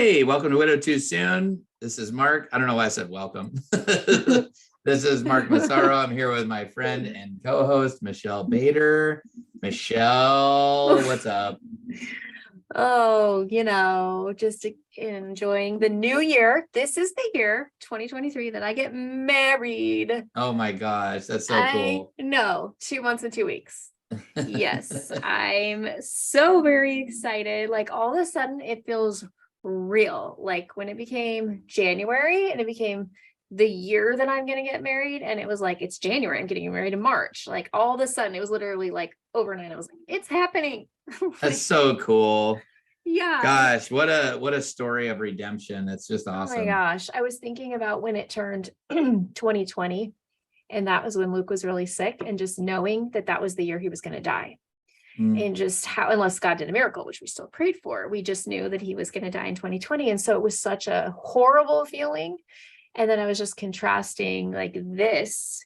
Hey, welcome to Widow Too Soon. This is Mark. I don't know why I said welcome. This is Mark Massaro. I'm here with my friend and co-host, Michelle Bader. Michelle, what's up? Oh, just enjoying the new year. This is the year 2023 that I get married. Oh my gosh, that's so I cool. know, 2 months and 2 weeks. Yes, I'm so very excited. Like all of a sudden it feels real. Like when it became January and it became the year that I'm going to get married, and it was like, it's January, I'm getting married in March. Like all of a sudden it was literally like overnight. I was like, it's happening. That's so cool. Yeah. Gosh, what a story of redemption. It's just Oh my awesome. gosh. I was thinking about when it turned 2020, and that was when Luke was really sick, and just knowing that that was the year he was going to die. Mm. And just how, unless God did a miracle, which we still prayed for, we just knew that he was going to die in 2020. And so it was such a horrible feeling. And then I was just contrasting like this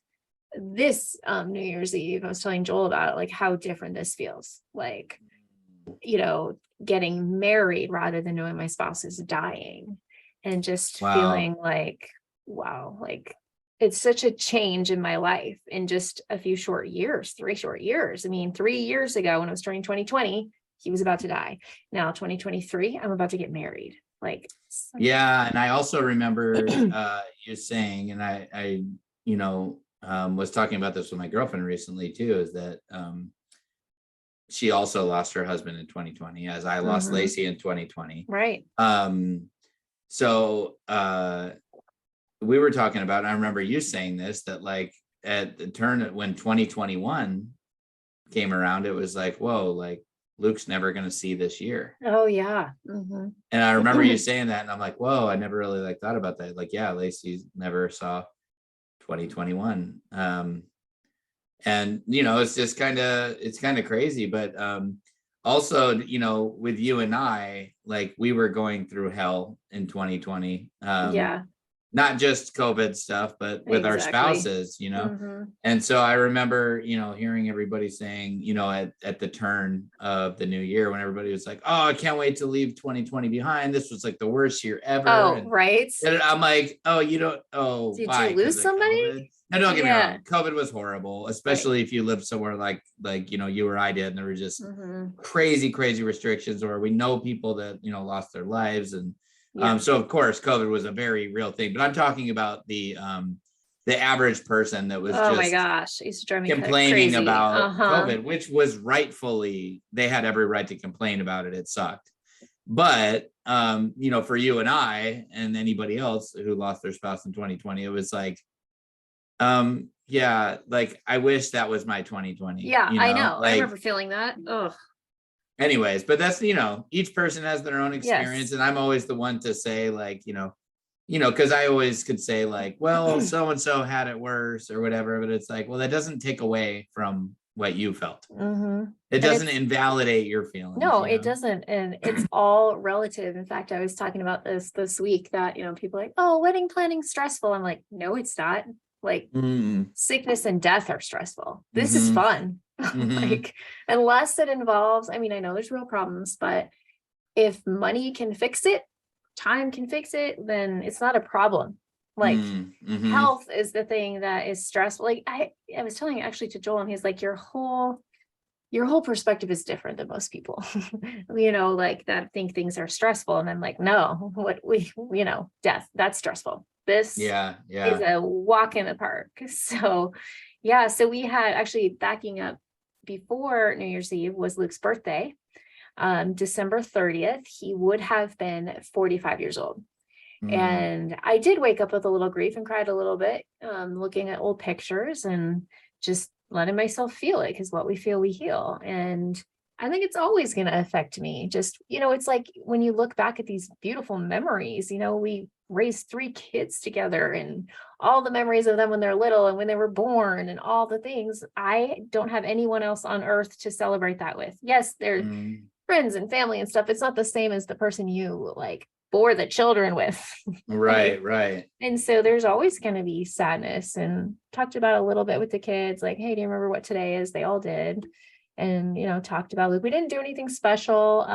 New Year's Eve. I was telling Joel about it, like how different this feels. Like, getting married rather than knowing my spouse is dying, and just Wow. feeling like, wow, like it's such a change in my life in just a few short years, 3 short years. I mean, 3 years ago when I was turning 2020, he was about to die. Now 2023, I'm about to get married. Like, Yeah, and I also remember you saying, and I was talking about this with my girlfriend recently too, is that she also lost her husband in 2020, as I lost Lacey in 2020. right. So we were talking about, and I remember you saying this, that like at the turn when 2021 came around, it was like, whoa, like Luke's never going to see this year. Oh yeah. And I remember you saying that, and I'm like, whoa, I never really like thought about that. Like, yeah, Lacey never saw 2021. And it's kind of crazy, but also, with you and I, like we were going through hell in 2020. Yeah, Not just COVID stuff, but with our exactly. spouses. And so I remember, hearing everybody saying, at the turn of the new year, when everybody was like, oh, I can't wait to leave 2020 behind. This was like the worst year ever. Oh, right. And I'm like, oh, Did you why? lose Because of somebody? COVID? And don't get me Yeah, wrong, COVID was horrible, right. especially if you live somewhere like you or I did, and there were just Mm-hmm. crazy, crazy restrictions, or we know people that lost their lives, and Yeah. so of course COVID was a very real thing. But I'm talking about the average person that was Oh my just gosh, it used to drive me complaining crazy. about Uh-huh. COVID, which was rightfully, they had every right to complain about it. It sucked. But for you and I and anybody else who lost their spouse in 2020, it was like, yeah, like I wish that was my 2020, Yeah, I know. I like, remember feeling that. Oh, anyways. But that's, each person has their own experience, yes. and I'm always the one to say, like, because I always could say like, well, so and so had it worse or whatever, but it's like, well, that doesn't take away from what you felt. Mm-hmm. It And doesn't it's invalidate your feelings, no, it doesn't. And it's all relative. In fact, I was talking about this week that, people are like, oh, wedding planning stressful. I'm like, no, it's not. Like Mm-hmm. sickness and death are stressful. This is Mm-hmm. fun. Mm-hmm. Like, unless it involves, I mean, I know there's real problems, but if money can fix it, time can fix it, then it's not a problem. Like, Mm-hmm. health is the thing that is stressful. Like I was telling actually to Joel, and he's like, your whole perspective is different than most people, like that think things are stressful. And I'm like, no, what death, that's stressful. This Yeah, is yeah. a walk in the park. So yeah, so we had actually, backing up, before New Year's Eve was Luke's birthday, December 30th. He would have been 45 years old. Mm. And I did wake up with a little grief and cried a little bit, looking at old pictures and just letting myself feel it, because what we feel, we heal. And I think it's always going to affect me. Just, it's like when you look back at these beautiful memories, we raised 3 kids together, and all the memories of them when they're little and when they were born and all the things. I don't have anyone else on earth to celebrate that with. Yes, they're Mm. friends and family and stuff. It's not the same as the person you like bore the children with. Right, Like, right. and so there's always going to be sadness, and talked about a little bit with the kids, like, hey, do you remember what today is? They all did. And, talked about, like, we didn't do anything special.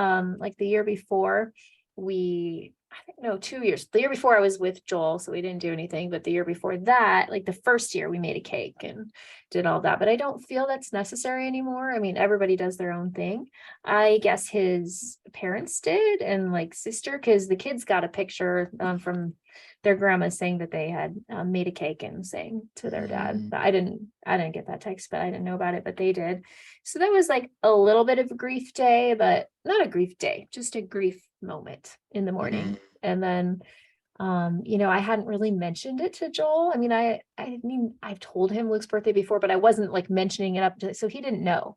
Like the year before, we I think no, 2 years. The year before I was with Joel, so we didn't do anything. But the year before that, like the first year, we made a cake and did all that. But I don't feel that's necessary anymore. I mean, everybody does their own thing. I guess his parents did, and like sister, because the kids got a picture from their grandma saying that they had made a cake and saying to their dad. But I didn't get that text, but I didn't know about it, but they did. So that was like a little bit of a grief day, but not a grief day, just a grief moment in the morning. And then I hadn't really mentioned it to Joel. I mean, I've told him Luke's birthday before, but I wasn't like mentioning it up to, so he didn't know.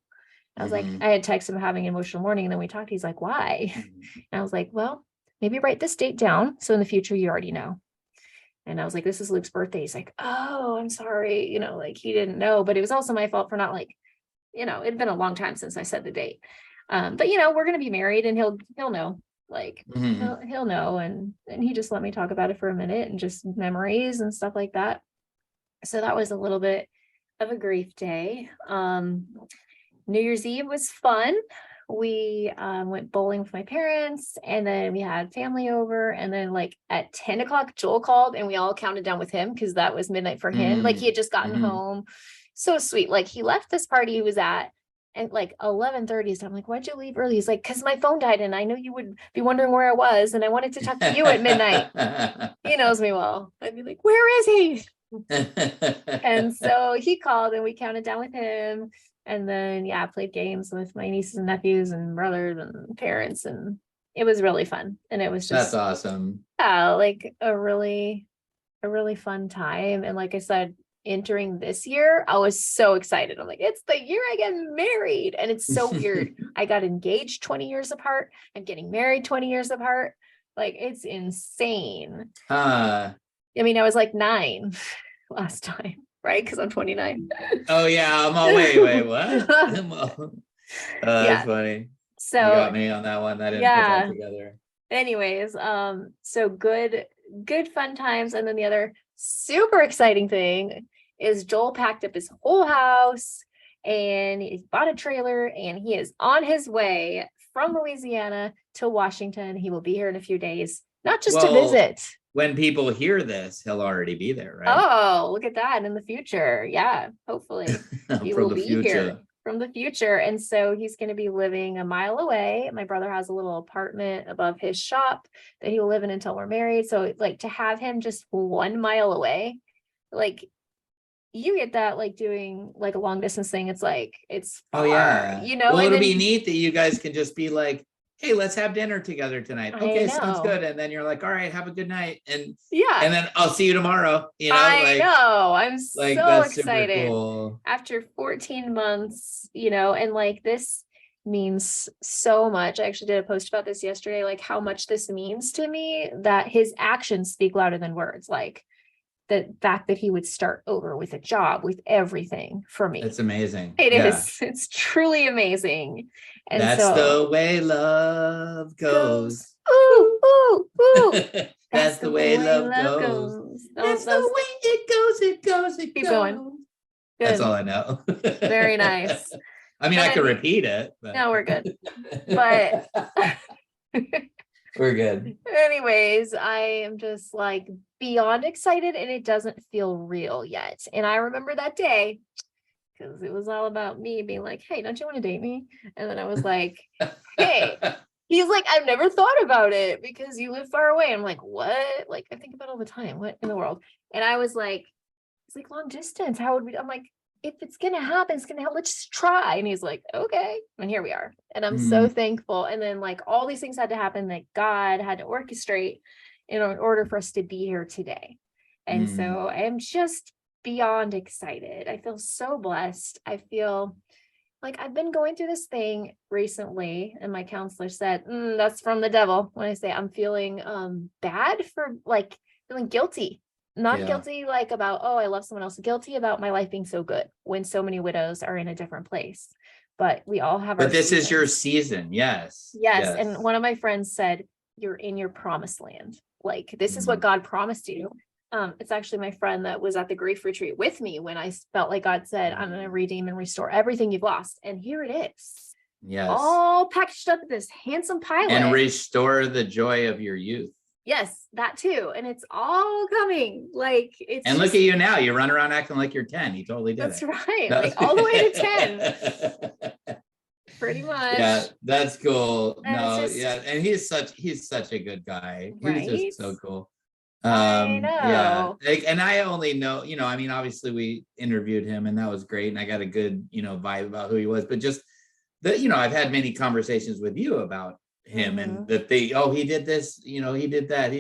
I was like, I had texted him having an emotional morning, and then we talked. He's like, why? And I was like, well, maybe write this date down, so in the future you already know. And I was like, this is Luke's birthday. He's like, oh, I'm sorry. Like he didn't know, but it was also my fault for not like, it'd been a long time since I said the date. But we're going to be married, and he'll know, like he'll know. And he just let me talk about it for a minute, and just memories and stuff like that. So that was a little bit of a grief day. New Year's Eve was fun. We went bowling with my parents, and then we had family over, and then like at 10 o'clock Joel called, and we all counted down with him because that was midnight for him. Like he had just gotten home. So sweet. Like he left this party he was at and like 11:30. So I'm like, why'd you leave early? He's like, because my phone died, and I know you would be wondering where I was, and I wanted to talk to you at midnight. He knows me well. I'd be like, where is he? And so he called, and we counted down with him. And then, played games with my nieces and nephews and brothers and parents. And it was really fun. And it was just, that's awesome. Yeah, like a really fun time. And like I said, entering this year, I was so excited. I'm like, it's the year I get married. And it's so weird. I got engaged 20 years apart. I'm getting married 20 years apart. Like, it's insane. I mean, I was like 9 last time. Right, because I'm 29. Oh yeah, I'm all wait, what? That's funny. So you got me on that one. I didn't put that together. Anyways, so good fun times. And then the other super exciting thing is Joel packed up his whole house, and he bought a trailer, and he is on his way from Louisiana to Washington. He will be here in a few days, not just to visit. When people hear this, he'll already be there, right? Oh, look at that. In the future. Yeah, hopefully he will be here from the future. And so he's going to be living a mile away. My brother has a little apartment above his shop that he will live in until we're married. So like to have him just 1 mile away, like you get that, like doing like a long distance thing. It's like, it's far, well, it'll be neat that you guys can just be like, hey, let's have dinner together tonight. Okay, sounds good. And then you're like, all right, have a good night. And and then I'll see you tomorrow. I know. I'm like, so excited. Cool. After 14 months, and like this means so much. I actually did a post about this yesterday, like how much this means to me, that his actions speak louder than words. Like the fact that he would start over with a job, with everything for me. It's amazing. It is. It's truly amazing. And that's the way love goes. Ooh, ooh, ooh. That's the way love goes. That's the way it goes. Keep going. Good. That's all I know. Very nice. I mean, I could repeat it. But... No, we're good. But we're good. Anyways, I am just like beyond excited, and it doesn't feel real yet. And I remember that day, because it was all about me being like, hey, don't you want to date me? And then I was like, hey, he's like, I've never thought about it because you live far away. I'm like, what? Like, I think about it all the time. What in the world? And I was like, it's like long distance. How would we? I'm like, if it's going to happen, it's going to help. Let's just try. And he's like, okay. And here we are. And I'm so thankful. And then like all these things had to happen that God had to orchestrate in order for us to be here today. And so I'm just beyond excited. I feel so blessed. I feel like I've been going through this thing recently, and my counselor said, that's from the devil. When I say I'm feeling bad for like feeling guilty, not guilty like about, oh, I love someone else, guilty about my life being so good when so many widows are in a different place. But we all have but this is your season. Yes. And one of my friends said, you're in your promised land. Like, this is what God promised you. It's actually my friend that was at the grief retreat with me when I felt like God said, I'm going to redeem and restore everything you've lost. And here it is. Yes. All packaged up in this handsome pilot. And restore the joy of your youth. Yes, that too. And it's all coming. Like it's And look just, at you now. You run around acting like you're 10. You totally did that's it. right. No. Like all the way to 10, pretty Yeah, much. that's cool. And it's No, just yeah, and he's such a good guy. He's right. just so cool. I Yeah, know. like, and I only know, I mean, obviously we interviewed him and that was great, and I got a good, vibe about who he was, but just that, I've had many conversations with you about him, and Mhm. that he did this, he did that,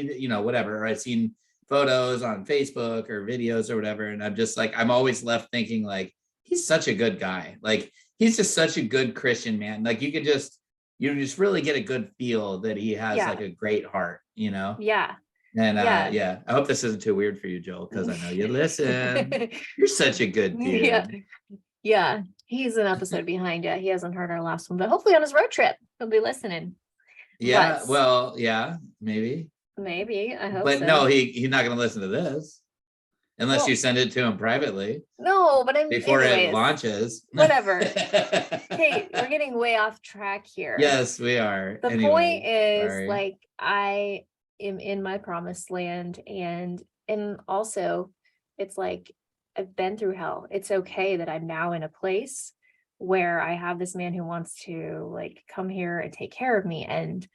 whatever. Or I've seen photos on Facebook or videos or whatever, and I'm just like, I'm always left thinking like, he's such a good guy. Like, he's just such a good Christian man. Like, you just really get a good feel that he has like Yeah. a great heart. Yeah. And Yeah. yeah, I hope this isn't too weird for you, Joel, because I know you listen. You're such a good Yeah. dude. Yeah. He's an episode behind yet. He hasn't heard our last one, but hopefully on his road trip, he'll be listening. But Yeah, well, yeah, maybe. maybe. I hope But no, so. he's not gonna listen to this unless you Well, send it to him privately no, but before it anyways, launches. whatever. Hey, we're getting way off track here. Yes, we are. The Anyway, point is sorry. like I am in my promised land, and also it's like I've been through hell. It's okay that I'm now in a place where I have this man who wants to like come here and take care of me and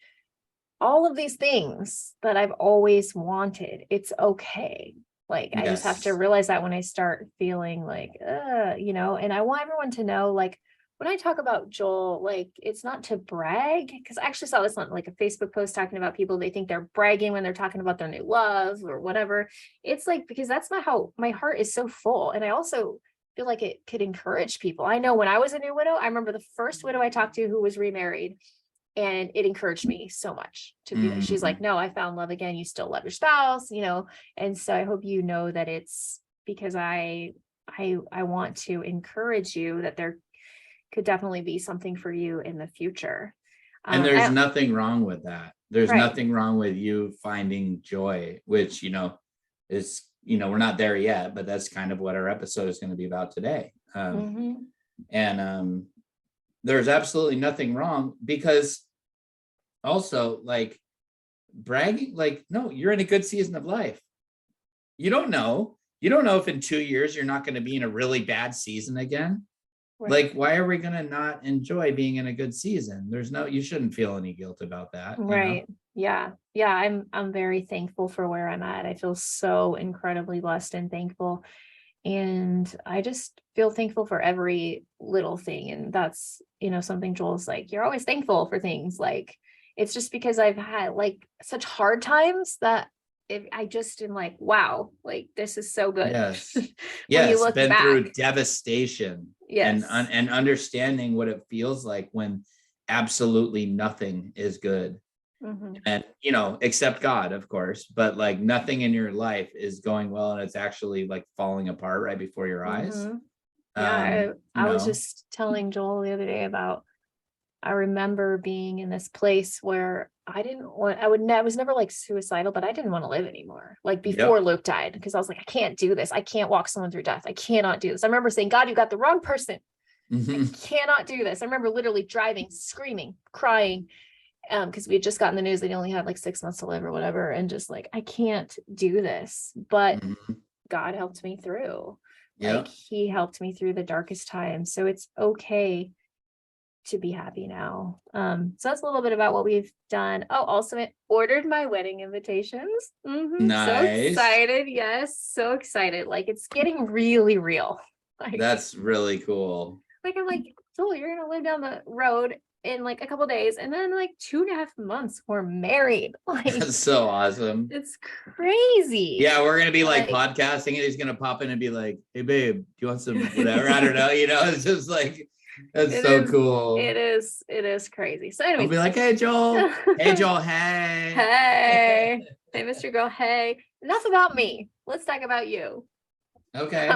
all of these things that I've always wanted. It's okay. Like I just have to Yes. realize that when I start feeling like, and I want everyone to know, like, when I talk about Joel, like, it's not to brag, because I actually saw this on like a Facebook post talking about people, they think they're bragging when they're talking about their new love or whatever. It's like, because that's not how my heart is so full. And I also feel like it could encourage people. I know when I was a new widow, I remember the first widow I talked to who was remarried, and it encouraged me so much to be like, she's like, Mhm. no, I found love again. You still love your spouse. And so I hope you know that it's because I want to encourage you that there could definitely be something for you in the future. And there's I, nothing wrong with that. There's right. nothing wrong with you finding joy, which, is, we're not there yet, but that's kind of what our episode is going to be about today. Mhm. And there's absolutely nothing wrong, because also, like, bragging, like, no, you're in a good season of life. You don't know if in 2 years you're not going to be in a really bad season again. Right. Like, why are we going to not enjoy being in a good season? You shouldn't feel any guilt about that. Right. Yeah. Yeah. I'm very thankful for where I'm at. I feel so incredibly blessed and thankful. And I just feel thankful for every little thing. And that's, something Joel's like, you're always thankful for things. Like, it's just because I've had like such hard times that I just am like, wow, like this is so good. Yes. When you Yes, look been through back. devastation, Yes. and understanding what it feels like when absolutely nothing is good. Mhm. And except God, of course, but like nothing in your life is going well, and it's actually like falling apart right before your eyes. Mhm. Yeah. You I was know, just telling Joel the other day about, I remember being in this place where I was never like suicidal, but I didn't want to live anymore. Like before yep. Luke died, because I was like, I can't do this. I can't walk someone through death. I cannot do this. I remember saying, God, you got the wrong person. I Mhm. cannot do this. I remember literally driving, screaming, crying, because we had just gotten the news that he only had like 6 months to live or whatever. And just like, I can't do this. But Mhm. God helped me through. Like Yep. he helped me through the darkest times. So it's okay to be happy now. So that's a little bit about what we've done. Oh, also I ordered my wedding invitations. So Nice. excited. Yes, so excited. Like it's getting really real. Like, That's really cool. I'm like, Joel, you're gonna live down the road in like a couple days, and then like 2.5 months we're married. Like That's so awesome. it's crazy. Yeah, we're gonna be like Like podcasting, and he's gonna pop in and be like, "Hey, babe, do you want some whatever?" I don't know. It's just like, that's it so is, cool. it is crazy. So I'll be anyways. like, "Hey, Joel. Hey, Joel. Hey." Hey, hey, Mr. Girl. Hey, enough about me. Let's talk about you. Okay.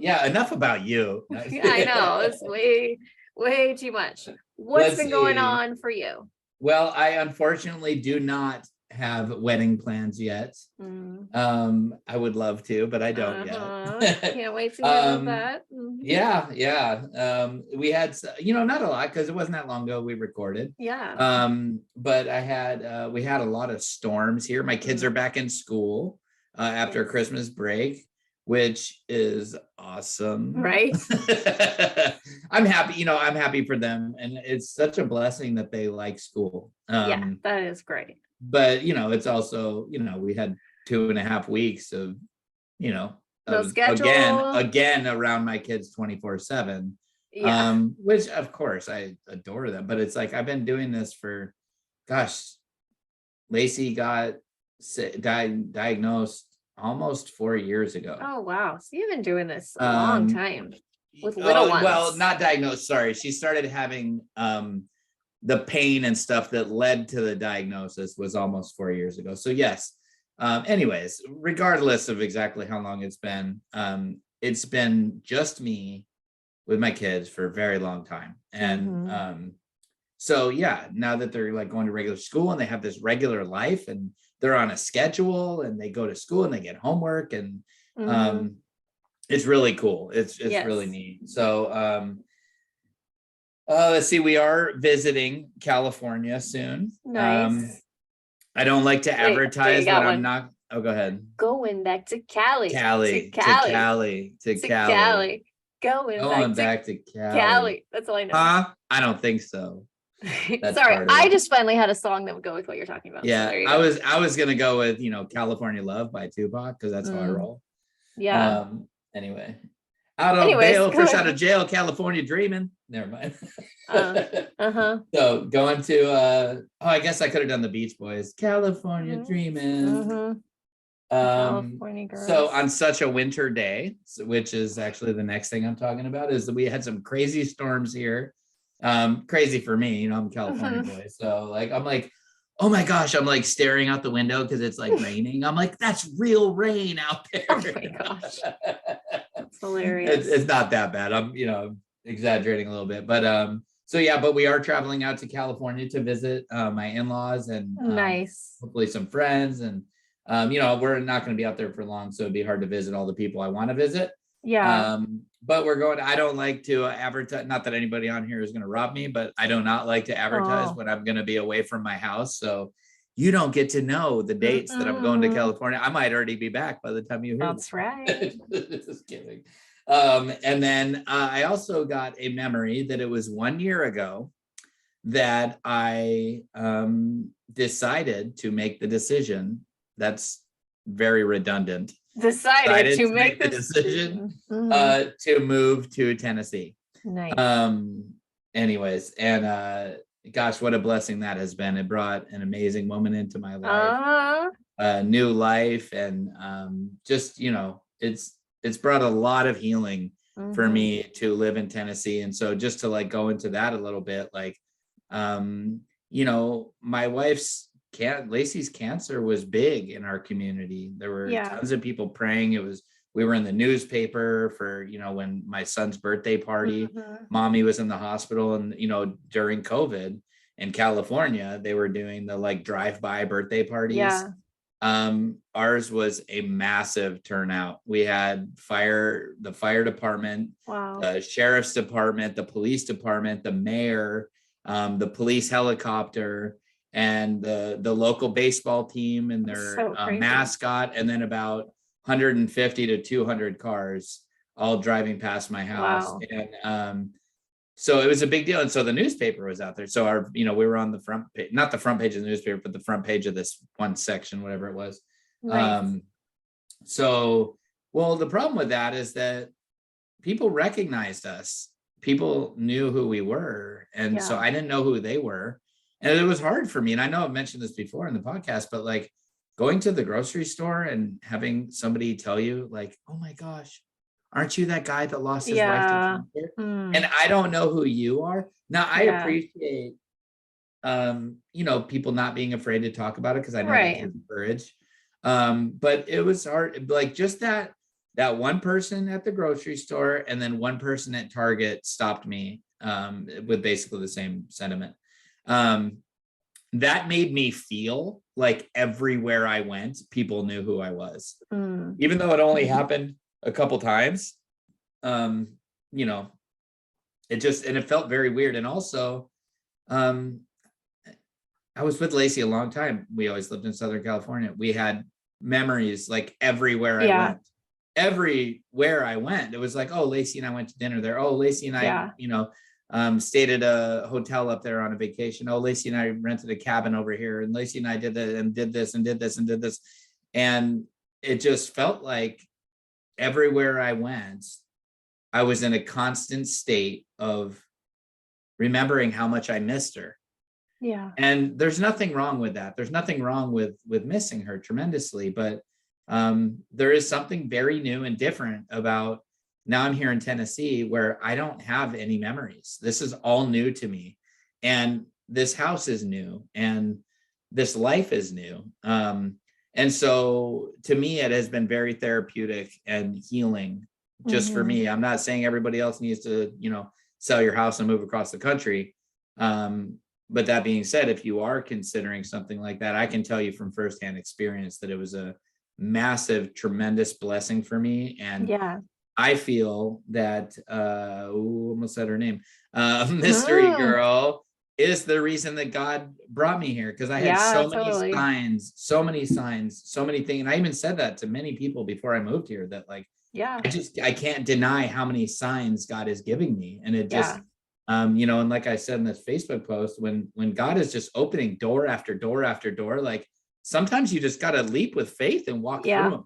Yeah. Enough about you. Yeah, I know it's way too much. What's Let's been going see. on for you? Well, I unfortunately do not have wedding plans yet. I would love to, but I don't yet. Can't wait to hear about Um, that. Yeah. We had, not a lot because it wasn't that long ago we recorded. Yeah. But we had a lot of storms here. My kids are back in school after Christmas break, which is awesome. Right. I'm happy for them. And it's such a blessing that they like school. Yeah, that is great. But it's also, we had 2.5 weeks of, No schedule. again around my kids 24/7. Yeah. Which of course I adore them, but it's like I've been doing this for, gosh, Lacey got diagnosed almost 4 years ago. Oh wow. So you've been doing this a long time with little ones. Well, not diagnosed, sorry. She started having the pain and stuff that led to the diagnosis was almost 4 years ago. So yes. Anyways, regardless of exactly how long it's been just me with my kids for a very long time. And so yeah, now that they're like going to regular school and they have this regular life and they're on a schedule and they go to school and they get homework and it's really cool. It's really neat. So let's see, we are visiting California soon. Nice. I don't like to advertise when I'm not. Oh, go ahead. Going back to Cali. To Cali. Going back to Cali. That's all I know. I don't think so. Sorry, I just finally had a song that would go with what you're talking about. Yeah, so I was gonna go with California Love by Tupac because that's how I roll. Yeah. Anyway, out of bail, fresh out of jail, California dreaming. Never mind. So going to I guess I could have done the Beach Boys. California dreaming. California girls. So on such a winter day, which is actually the next thing I'm talking about, is that we had some crazy storms here. Crazy for me, I'm a California boy. So like, I'm like, oh my gosh, I'm like staring out the window because it's like raining. I'm like, that's real rain out there. Oh my gosh. That's hilarious. It's not that bad. I'm, exaggerating a little bit, but so yeah, but we are traveling out to California to visit my in-laws and nice. Hopefully some friends and we're not going to be out there for long, so it'd be hard to visit all the people I want to visit. Yeah. But I don't like to advertise, not that anybody on here is going to rob me, but I do not like to advertise when I'm going to be away from my house. So you don't get to know the dates that I'm going to California. I might already be back by the time you hear That's right. Just kidding. And then I also got a memory that it was 1 year ago that I decided to make the decision. That's very redundant. Decided to make the decision to move to Tennessee. Nice. Anyways, and gosh, what a blessing that has been. It brought an amazing woman into my life, a new life, and just it's brought a lot of healing for me to live in Tennessee. And so just to like go into that a little bit, like my wife's Lacey's cancer was big in our community. There were tons of people praying. We were in the newspaper for, when my son's birthday party, mommy was in the hospital, and, during COVID in California, they were doing the like drive-by birthday parties. Yeah. Ours was a massive turnout. We had the fire department, the sheriff's department, the police department, the mayor, the police helicopter, and the local baseball team and their mascot, and then about 150 to 200 cars all driving past my house. Wow. And so it was a big deal. And so the newspaper was out there. So we were on the front page, not the front page of the newspaper, but the front page of this one section, whatever it was. Nice. Well, the problem with that is that people recognized us. People knew who we were. And so I didn't know who they were. And it was hard for me. And I know I've mentioned this before in the podcast, but like going to the grocery store and having somebody tell you like, oh my gosh, aren't you that guy that lost his life to cancer? And I don't know who you are. Now I appreciate, people not being afraid to talk about it because I know that gives courage. But it was hard, like just that one person at the grocery store and then one person at Target stopped me with basically the same sentiment. that made me feel like everywhere I went, people knew who I was, even though it only happened a couple times. You know, it felt very weird. And also, I was with Lacey a long time. We always lived in Southern California. We had memories like everywhere I Yeah. went. Everywhere I went, it was like, oh, Lacey and I went to dinner there. Oh, Lacey and I, Yeah. stayed at a hotel up there on a vacation. Oh, Lacey and I rented a cabin over here, and Lacey and I did that and did this and did this and did this. And it just felt like everywhere I went, I was in a constant state of remembering how much I missed her. Yeah. And there's nothing wrong with that. There's nothing wrong with missing her tremendously, but there is something very new and different about now I'm here in Tennessee where I don't have any memories. This is all new to me. And this house is new and this life is new. And so to me, it has been very therapeutic and healing just for me. I'm not saying everybody else needs to, sell your house and move across the country. But that being said, if you are considering something like that, I can tell you from firsthand experience that it was a massive, tremendous blessing for me. And Yeah. I feel that, almost said her name, Mystery Girl is the reason that God brought me here. Because I had so many signs, so many things. And I even said that to many people before I moved here that like, I can't deny how many signs God is giving me. And it just, and like I said in this Facebook post, when God is just opening door after door after door, like sometimes you just got to leap with faith and walk through them.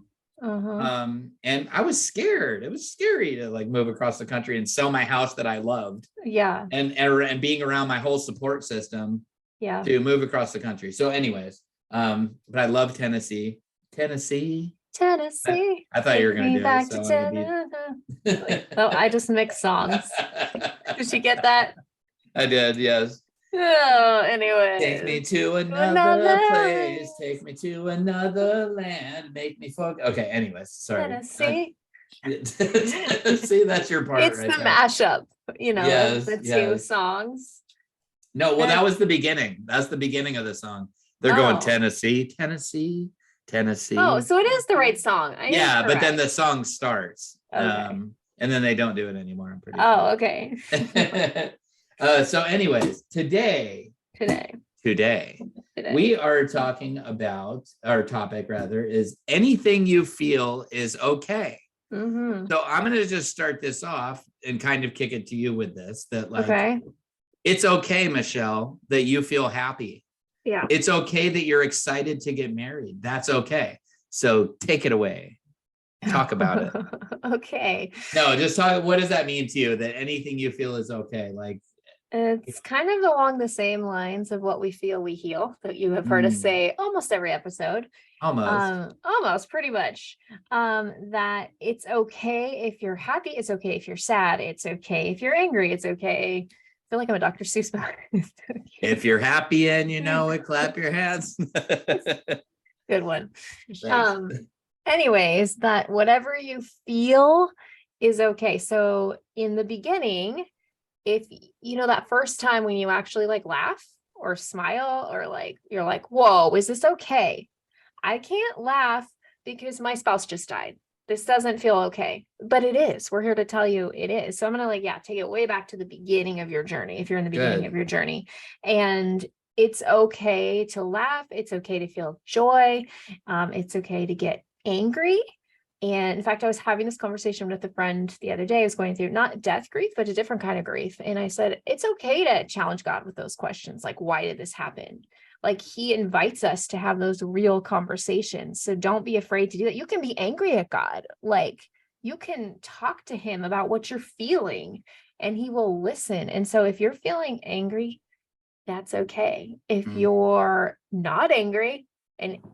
And I was scared. It was scary to like move across the country and sell my house that I loved. Yeah. And being around my whole support system to move across the country. So anyways, but I love Tennessee. I thought you were going to do it. So I just mix songs. Did you get that? I did, yes. Oh, anyway. Take me to another place. Take me to another land. Make me forget. Okay, anyways, sorry. Tennessee. See, that's your part. It's right the there. mashup, the two songs. No, well, that was the beginning. That's the beginning of the song. They're going Tennessee, Tennessee, Tennessee. Oh, so it is the right song. But then the song starts. Okay. And then they don't do it anymore. I'm pretty sure. Okay. So anyways, today, we are talking about, our topic rather, is anything you feel is okay. So I'm going to just start this off and kind of kick it to you with this, that like, it's okay, Michelle, that you feel happy. Yeah. It's okay that you're excited to get married. That's okay. So take it away. Talk about it. Okay. No, just talk. What does that mean to you? That anything you feel is okay? Like, it's kind of along the same lines of what we feel we heal that you have heard us say almost every episode. Almost pretty much. That it's okay if you're happy. It's okay if you're sad. It's okay if you're angry. It's okay. I feel like I'm a Dr. Seuss book. If you're happy and you know it, clap your hands. Good one. Anyways, that whatever you feel is okay. So in the beginning, if that first time when you actually like laugh or smile or like you're like, whoa, is this okay? I can't laugh because my spouse just died. This doesn't feel okay, but it is. We're here to tell you it is. So I'm going to take it way back to the beginning of your journey. If you're in the beginning of your journey, and it's okay to laugh. It's okay to feel joy. It's okay to get angry. And in fact, I was having this conversation with a friend the other day. I was going through not death grief, but a different kind of grief. And I said, it's okay to challenge God with those questions. Like, why did this happen? Like, he invites us to have those real conversations. So don't be afraid to do that. You can be angry at God. Like, you can talk to him about what you're feeling and he will listen. And so if you're feeling angry, that's okay. If you're not angry,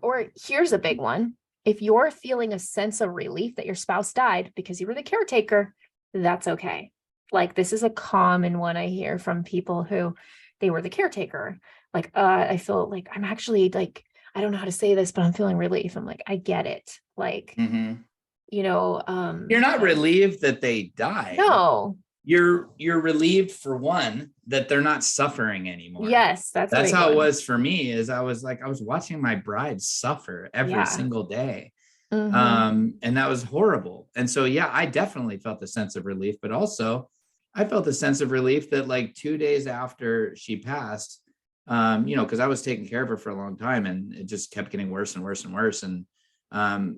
or here's a big one. If you're feeling a sense of relief that your spouse died because you were the caretaker, that's okay. Like, this is a common one I hear from people who they were the caretaker. Like, I feel like I'm actually like, I don't know how to say this, but I'm feeling relief. I'm like, I get it. Like, you're not relieved that they died. No, you're relieved for one that they're not suffering anymore. Yes, that's a That's big how it one. was for me. Is I was watching my bride suffer every Yeah. single day. Hmm. And that was horrible. And so, yeah, I definitely felt a sense of relief, but also I felt a sense of relief that like 2 days after she passed, because I was taking care of her for a long time and it just kept getting worse and worse and worse. And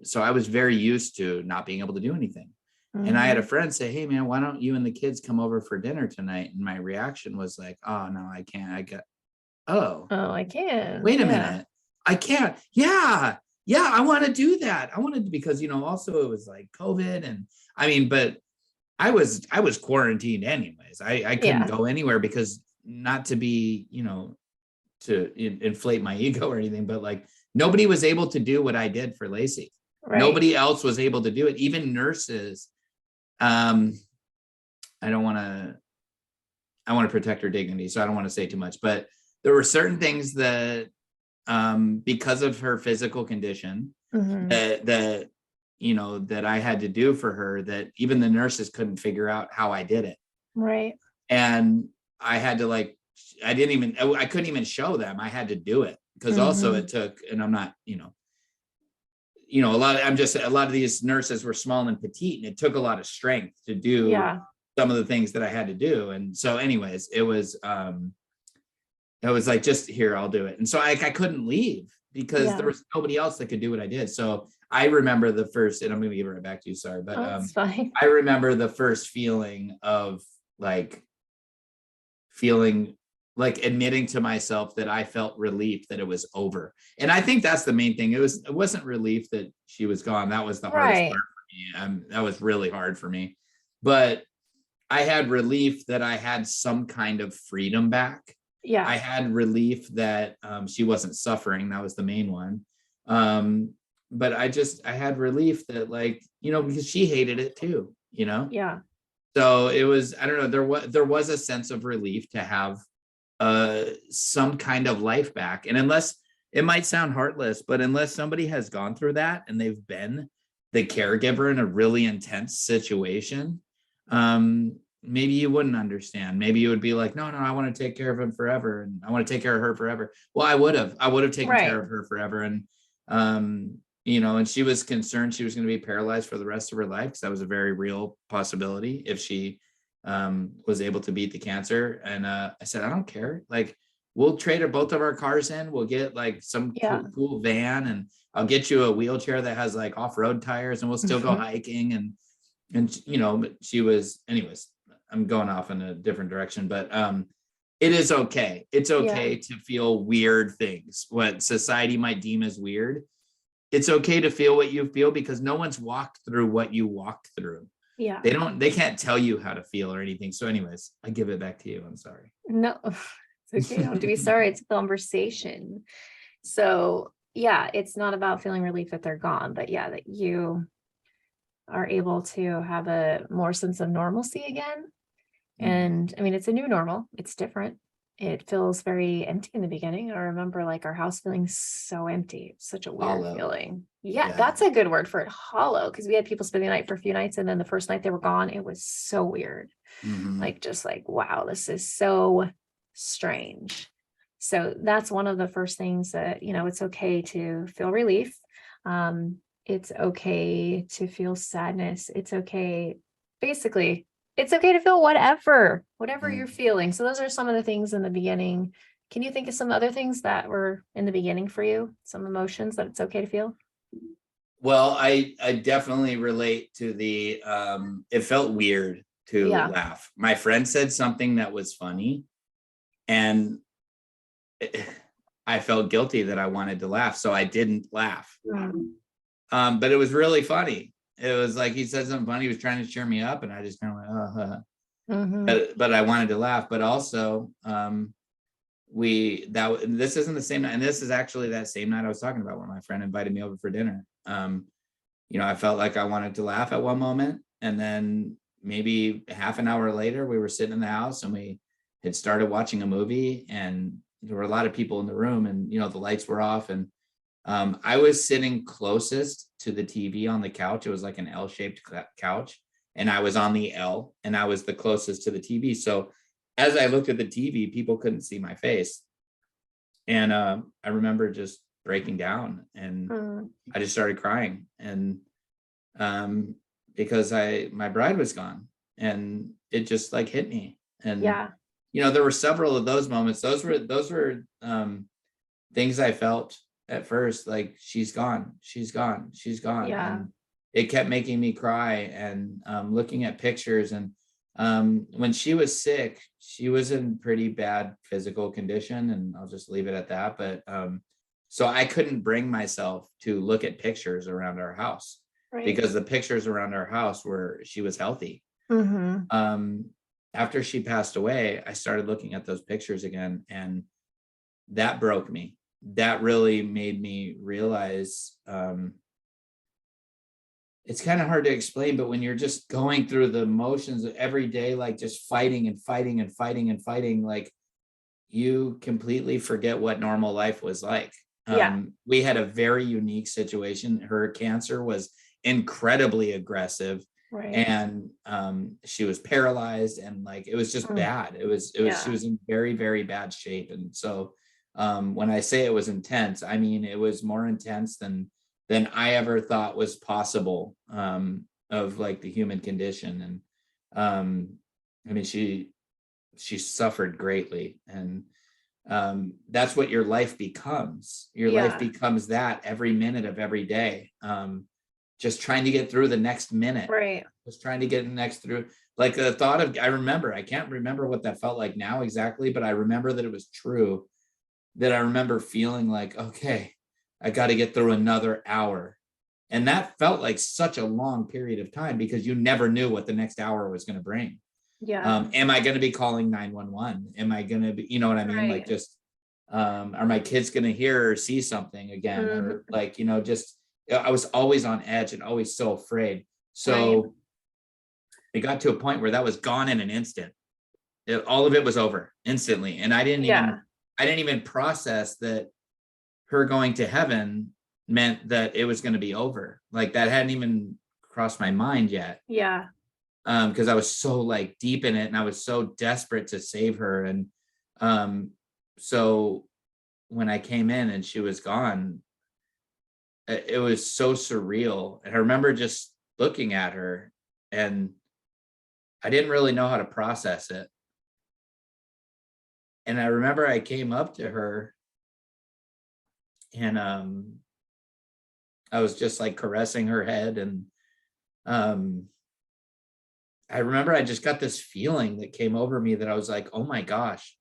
so I was very used to not being able to do anything. And I had a Hmm. friend say, "Hey man, why don't you and the kids come over for dinner tonight?" And my reaction was like, "Oh no, I can't. Oh, Oh, I can. wait a Yeah. minute. I can't. Yeah. Yeah. I want to do that. I wanted to, because, also it was like COVID and I mean, but I was quarantined anyways. I couldn't Yeah. go anywhere because not to be, to inflate my ego or anything, but like nobody was able to do what I did for Lacey. Right. Nobody else was able to do it. Even nurses. Um, I don't want to, I want to protect her dignity. So I don't want to say too much, but there were certain things that because of her physical condition Hmm. that I had to do for her that even the nurses couldn't figure out how I did it. Right. And I had to I couldn't even show them. I had to do it because also Hmm. it took, and I'm not, a lot of these nurses were small and petite and it took a lot of strength to do Yeah. some of the things that I had to do. And so anyways, it was like, just here, I'll do it. And so I couldn't leave because there Yeah. was nobody else that could do what I did. So I remember the first, and I'm going to give it right back to you, sorry, but Oh, it's fine. I remember the first feeling of like feeling like admitting to myself that I felt relief that it was over. And I think that's the main thing. It wasn't relief that she was gone. That was the hardest part Right. for me. That was really hard for me. But I had relief that I had some kind of freedom back. Yeah. I had relief that she wasn't suffering. That was the main one. But I had relief that, like, because she hated it too. Yeah. So it was, I don't know, there was a sense of relief to have some kind of life back. And unless, it might sound heartless, but unless somebody has gone through that and they've been the caregiver in a really intense situation, maybe you wouldn't understand. Maybe you would be like, no, I want to take care of him forever and I want to take care of her forever. Well, I would have taken care Right. of her forever. And and she was concerned she was going to be paralyzed for the rest of her life, because that was a very real possibility if she was able to beat the cancer. And I said, I don't care. Like, we'll trade both of our cars in. We'll get like some Yeah. cool van, and I'll get you a wheelchair that has like off-road tires, and we'll still go hiking. And she was, anyways, I'm going off in a different direction, but it is okay. It's Yeah. okay to feel weird things, what society might deem as weird. It's okay to feel what you feel, because no one's walked through what you walked through. Yeah. They can't tell you how to feel or anything. So anyways, I give it back to you. I'm sorry. No, it's okay. You don't have to be sorry. It's a conversation. So yeah, it's not about feeling relief that they're gone, but yeah, that you are able to have a more sense of normalcy again. And I mean, it's a new normal. It's different. It feels very empty in the beginning. I remember like our house feeling so empty. It's such a weird Hollow. feeling. Yeah, Yeah. that's a good word for it. Hollow. Because we had people spending the night for a few nights, and then the first night they were gone. It was so weird. Mhm. Like, just like, wow, this is so strange. So that's one of the first things that, it's okay to feel relief. It's okay to feel sadness. It's okay. Basically, it's okay to feel whatever you're Mhm. feeling. So those are some of the things in the beginning. Can you think of some other things that were in the beginning for you? Some emotions that it's okay to feel? Well, I definitely relate to the it felt weird to Yeah. laugh. My friend said something that was funny, and I felt guilty that I wanted to laugh, so I didn't laugh. Mm. But it was really funny. It was like he said something funny, he was trying to cheer me up, and I just kind of went, Mhm. but I wanted to laugh. But also, this isn't the same night, and this is actually that same night I was talking about when my friend invited me over for dinner. I felt like I wanted to laugh at one moment, and then maybe half an hour later, we were sitting in the house and we had started watching a movie, and there were a lot of people in the room, and the lights were off, and I was sitting closest to the TV on the couch. It was like an L-shaped couch, and I was on the L, and I was the closest to the TV. So as I looked at the TV, people couldn't see my face. And I remember just breaking down, and Mm, I just started crying. And because my bride was gone, and it just like hit me. And yeah. there were several of those moments. Those were things I felt at first, like she's gone, she's gone, she's gone. Yeah. And it kept making me cry. And looking at pictures, and when she was sick, she was in pretty bad physical condition, and I'll just leave it at that. But so I couldn't bring myself to look at pictures around our house, Right. because the pictures around our house were she was healthy. Mm-hmm. After she passed away, I started looking at those pictures again, and that broke me. That really made me realize, it's kind of hard to explain, but when you're just going through the motions of every day, like just fighting and fighting and fighting and fighting, like you completely forget what normal life was like. Yeah. We had a very unique situation. Her cancer was incredibly aggressive, Right. and she was paralyzed, and like it was just bad. It was Yeah. She was in very, very bad shape. And so when I say it was intense, I mean it was more intense than I ever thought was possible, of like the human condition. And I mean she suffered greatly. And that's what your life becomes. Your life Yeah. becomes that every minute of every day, just trying to get through the next minute, Right. just trying to get next through. Like the thought of, I can't remember what that felt like now exactly, but I remember that it was true. That I remember feeling like, okay, I got to get through another hour. And that felt like such a long period of time, because you never knew what the next hour was going to bring. Yeah. Am I going to be calling 911? Am I going to be, you know what I mean? Like Right. just, are my kids going to hear or see something again? Or like, just, I was always on edge and always so afraid. So it got to a point where that was gone in an instant. All of it was over instantly. And I didn't even process that her going to heaven meant that it was going to be over. Like that hadn't even crossed my mind yet. Yeah. Because I was so like deep in it, and I was so desperate to save her. And so when I came in and she was gone, it was so surreal. And I remember just looking at her, and I didn't really know how to process it. And I remember I came up to her, and I was just like caressing her head. And I remember I just got this feeling that came over me, that I was like, oh my gosh,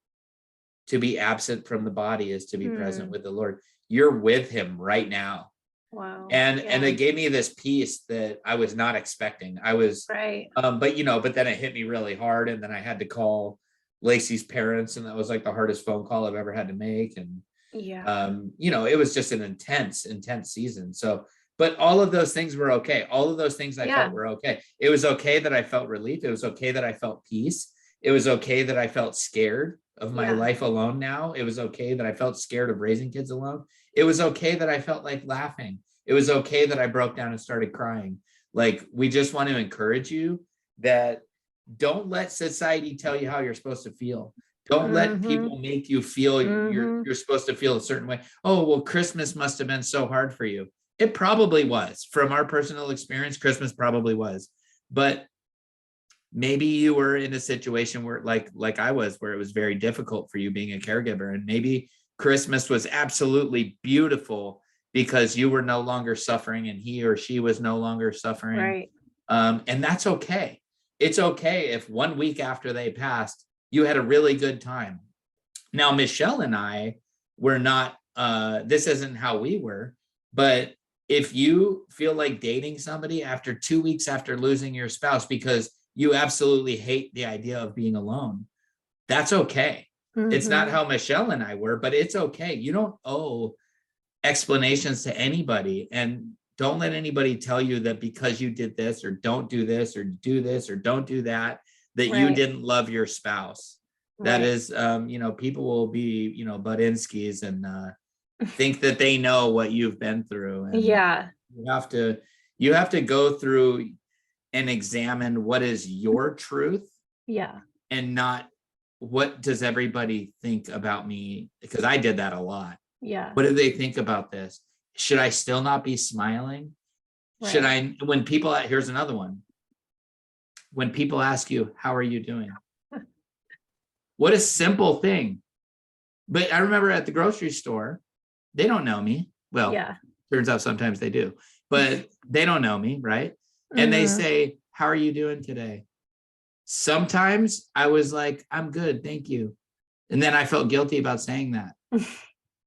to be absent from the body is to be present with the Lord. You're with him right now. Wow. And it gave me this peace that I was not expecting. I was Right. But then it hit me really hard. And then I had to call Lacey's parents, and that was like the hardest phone call I've ever had to make. And it was just an intense season. So, but all of those things were okay. All of those things I felt were okay. It was okay that I felt relief. It was okay that I felt peace. It was okay that I felt scared of my life alone now. It was okay that I felt scared of raising kids alone. It was okay that I felt like laughing. It was okay that I broke down and started crying. Like, we just want to encourage you that don't let society tell you how you're supposed to feel. Don't let people make you feel you're supposed to feel a certain way. Oh, well, Christmas must have been so hard for you. It probably was. From our personal experience, Christmas probably was. But maybe you were in a situation where like I was, where it was very difficult for you being a caregiver. And maybe Christmas was absolutely beautiful because you were no longer suffering and he or she was no longer suffering. Right. And that's okay. It's okay if 1 week after they passed, you had a really good time. Now, Michelle and I were not, this isn't how we were, but if you feel like dating somebody after 2 weeks after losing your spouse because you absolutely hate the idea of being alone, that's okay. It's not how Michelle and I were, but it's okay. You don't owe explanations to anybody, and don't let anybody tell you that because you did this or don't do this or do this or don't do that, that you didn't love your spouse. That is, people will be, butt-in-skis and think that they know what you've been through. And you have to go through and examine what is your truth Yeah. and not what does everybody think about me, because I did that a lot. Yeah. What do they think about this? Should I still not be smiling? Should Right. I, when people, here's another one. When people ask you, how are you doing? What a simple thing. But I remember at the grocery store, they don't know me. Well, Yeah. turns out sometimes they do, but they don't know me, right? And they Mhm. say, how are you doing today? Sometimes I was like, I'm good, thank you. And then I felt guilty about saying that.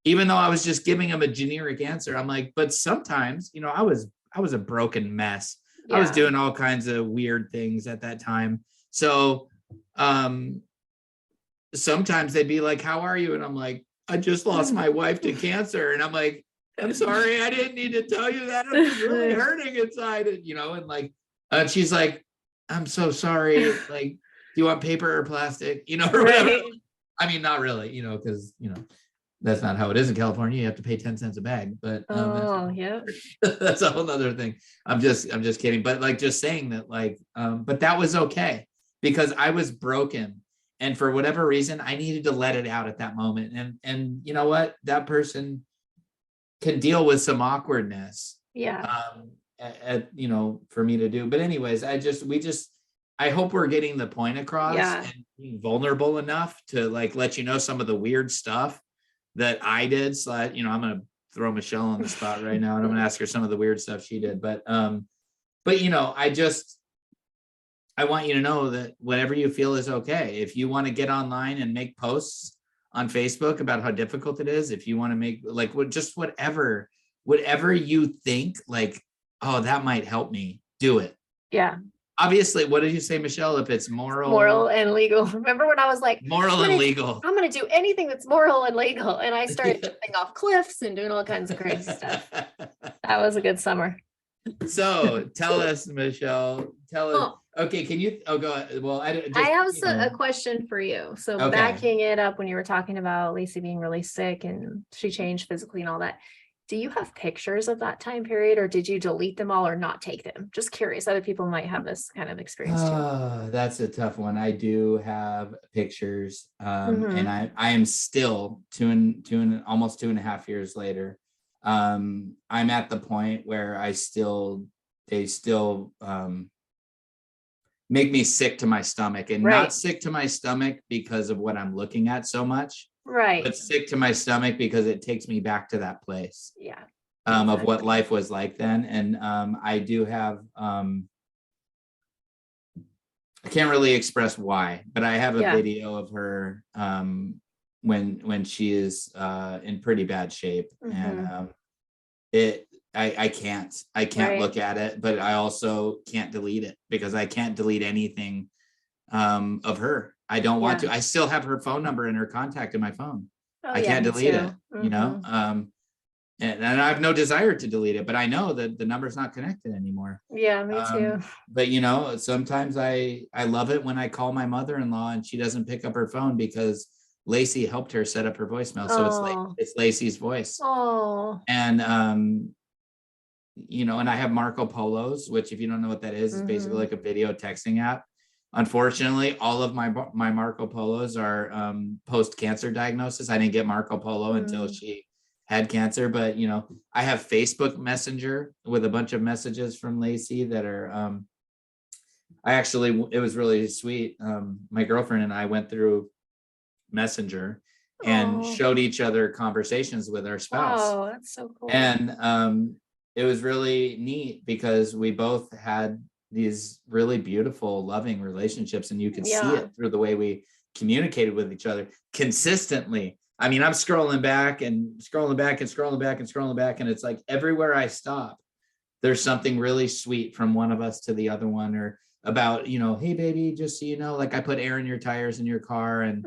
Even though I was just giving them a generic answer. I'm like, but sometimes, you know, I was a broken mess. I was Yeah. doing all kinds of weird things at that time. So sometimes they'd be like, how are you? And I'm like, I just lost my wife to cancer. And I'm like, I'm sorry, I didn't need to tell you that. I'm just really hurting inside. And, you know, and like, she's like, I'm so sorry. Like, do you want paper or plastic? You know, or whatever. Right. I mean, not really, you know, because, you know, that's not how it is in California. You have to pay 10 cents a bag, but Oh, yeah. that's a whole other thing. I'm just kidding. But like, just saying that, like, but that was okay because I was broken. And for whatever reason, I needed to let it out at that moment. And you know what? That person can deal with some awkwardness. Yeah. You know, for me to do. But anyways, I hope we're getting the point across Yeah. and being vulnerable enough to like let you know some of the weird stuff that I did. So you know, I'm gonna throw Michelle on the spot right now and I'm gonna ask her some of the weird stuff she did. But you know, I want you to know that whatever you feel is okay. If you want to get online and make posts on Facebook about how difficult it is, if you want to make like just whatever you think, like, oh, that might help me, do it. Yeah. Obviously, what did you say, Michelle? If it's Moral and legal. Remember when I was like, moral and legal. I'm gonna do anything that's moral and legal. And I started jumping off cliffs and doing all kinds of crazy stuff. That was a good summer. So tell us, Michelle, tell us. Okay, can you, go ahead. Well, I have you know. a question for you. So Okay. backing it up when you were talking about Lacey being really sick and she changed physically and all that. Do you have pictures of that time period or did you delete them all or not take them? Just curious. Other people might have this kind of experience too. That's a tough one. I do have pictures. Mhm. And I am still almost 2.5 years later. I'm at the point where they still make me sick to my stomach, and Right. not sick to my stomach because of what I'm looking at so much, Right. but sick to my stomach because it takes me back to that place. Yeah. Of what life was like then. And I do have I can't really express why, but I have a video of her when she is in pretty bad shape. And I can't Right. look at it, but I also can't delete it because I can't delete anything of her. I don't want to. I still have her phone number and her contact in my phone. Oh, I yeah, can't me delete too. it, you know? And I have no desire to delete it, but I know that the number's not connected anymore. Yeah, me too. But you know, sometimes I love it when I call my mother-in-law and she doesn't pick up her phone because Lacey helped her set up her voicemail. So it's Lacey's voice. Oh. And you know, and I have Marco Polos, which if you don't know what that is basically like a video texting app. Unfortunately, all of my Marco Polos are post-cancer diagnosis. I didn't get Marco Polo until she had cancer, but you know, I have Facebook Messenger with a bunch of messages from Lacey that are it was really sweet. My girlfriend and I went through Messenger and showed each other conversations with our spouse. Oh, that's so cool. And it was really neat because we both had these really beautiful, loving relationships, and you could see it through the way we communicated with each other consistently. I mean, I'm scrolling back and scrolling back and scrolling back and scrolling back, and it's like everywhere I stop, there's something really sweet from one of us to the other one, or about, you know, hey baby, just so you know, like I put air in your tires in your car, and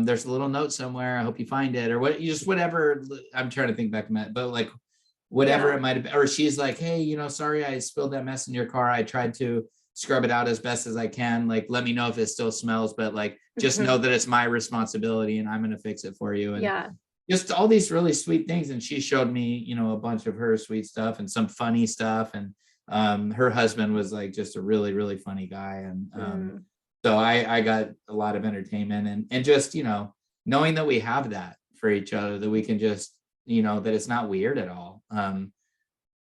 there's a little note somewhere. I hope you find it, or what, just whatever. I'm trying to think back, but like whatever it might have been. Or she's like, hey, you know, sorry I spilled that mess in your car. I tried to scrub it out as best as I can. Like, let me know if it still smells, but like, just know that it's my responsibility and I'm going to fix it for you. And just all these really sweet things. And she showed me, you know, a bunch of her sweet stuff and some funny stuff. And Her husband was like just a really, really funny guy. And Mm, so I got a lot of entertainment and just, knowing that we have that for each other, that we can just, that it's not weird at all.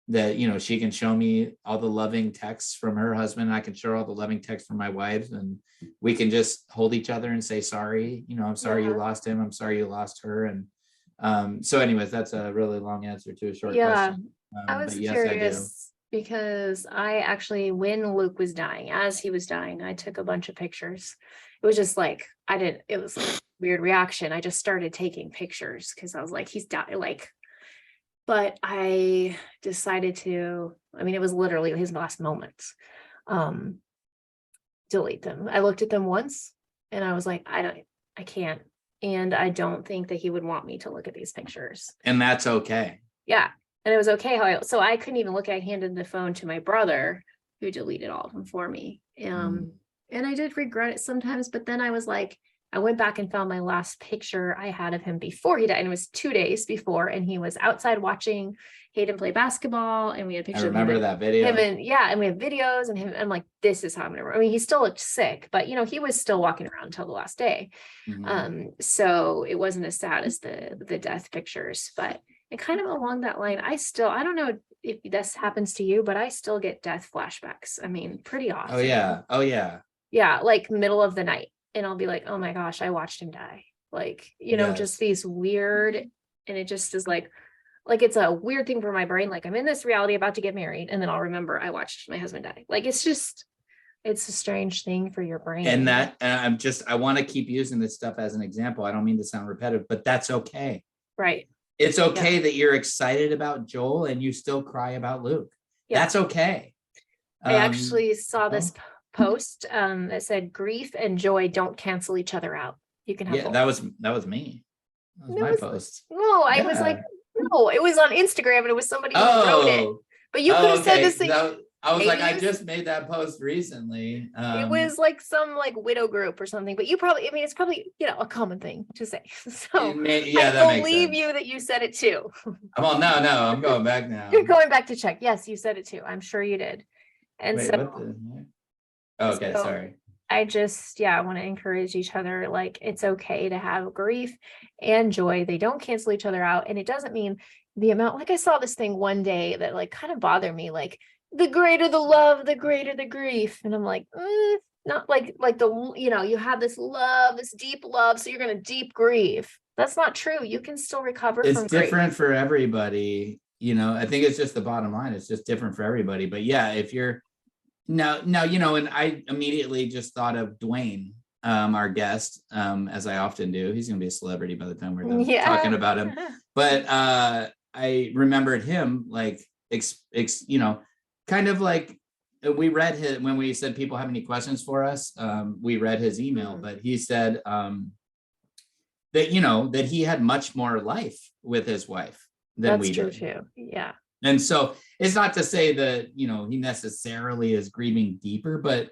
That, she can show me all the loving texts from her husband. And I can show her all the loving texts from my wife, and we can just hold each other and say, sorry, I'm sorry you yeah. lost him. I'm sorry you lost her. And so anyways, that's a really long answer to a short Yeah. question. I But was yes, I do. curious because I actually, when Luke was dying, as he was dying, I took a bunch of pictures. It was just like, it was like a weird reaction. I just started taking pictures because I was like, he's dying. Like, but I decided to, I mean, it was literally his last moments. Um, delete them. I looked at them once and I was like, I can't. And I don't think that he would want me to look at these pictures. And that's okay. Yeah. And it was okay so I couldn't even look. I handed the phone to my brother who deleted all of them for me. And I did regret it sometimes, but then I was like, I went back and found my last picture I had of him before he died. And it was 2 days before, and he was outside watching Hayden play basketball. And we had I pictures of remember that video. him and yeah, and we have videos and him. I'm like, this is how I'm gonna. I mean, he still looked sick, but he was still walking around until the last day. So it wasn't as sad as the death pictures, but and kind of along that line, I don't know if this happens to you, but I still get death flashbacks. I mean, pretty often. Oh yeah. Oh yeah. Yeah, like middle of the night. And I'll be like, oh my gosh, I watched him die. Like, just Yes. these weird, and it just is like it's a weird thing for my brain. Like I'm in this reality about to get married, and then I'll remember I watched my husband die. Like it's a strange thing for your brain. And I want to keep using this stuff as an example. I don't mean to sound repetitive, but that's okay. Right. It's okay that you're excited about Joel and you still cry about Luke. Yeah. That's okay. I actually saw this post that said grief and joy don't cancel each other out. You can have both. that was me. That was my post. No, I was like, no, it was on Instagram and it was somebody who wrote it. But you could have said this thing. I was like, I just made that post recently. It was like some widow group or something, but it's probably a common thing to say. So I believe you that you said it too. Well, no, I'm going back now. You're going back to check. Yes, you said it too. I'm sure you did. And Wait, okay, sorry. I just, I want to encourage each other. Like, it's okay to have grief and joy. They don't cancel each other out. And it doesn't mean the amount, like I saw this thing one day that kind of bothered me, like the greater the love, the greater the grief. And I'm like, not like you have this love, this deep love. So you're going to deep grieve. That's not true. You can still recover from grief. It's different for everybody. I think it's just the bottom line. It's just different for everybody. But yeah, if you're, no, and I immediately just thought of Dwayne, our guest, as I often do. He's going to be a celebrity by the time we're done talking about him. But I remembered him kind of like we read his, when we said people have any questions for us, we read his email, but he said that, that he had much more life with his wife than we did. That's true too. Yeah. And so it's not to say that, he necessarily is grieving deeper, but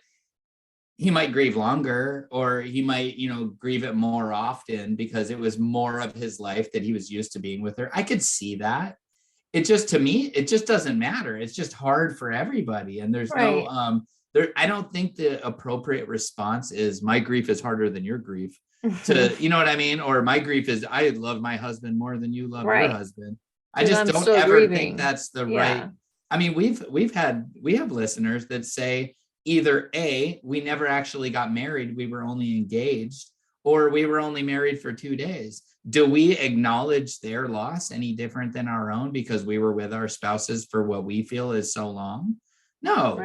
he might grieve longer, or he might, grieve it more often because it was more of his life that he was used to being with her. I could see that. It just, to me, it just doesn't matter. It's just hard for everybody. And there's no, I don't think the appropriate response is my grief is harder than your grief to, you know what I mean? Or my grief is, I love my husband more than you love your husband. I just don't ever think that's the right. I mean, we have listeners that say either A, we never actually got married, we were only engaged, or we were only married for 2 days. Do we acknowledge their loss any different than our own because we were with our spouses for what we feel is so long? No,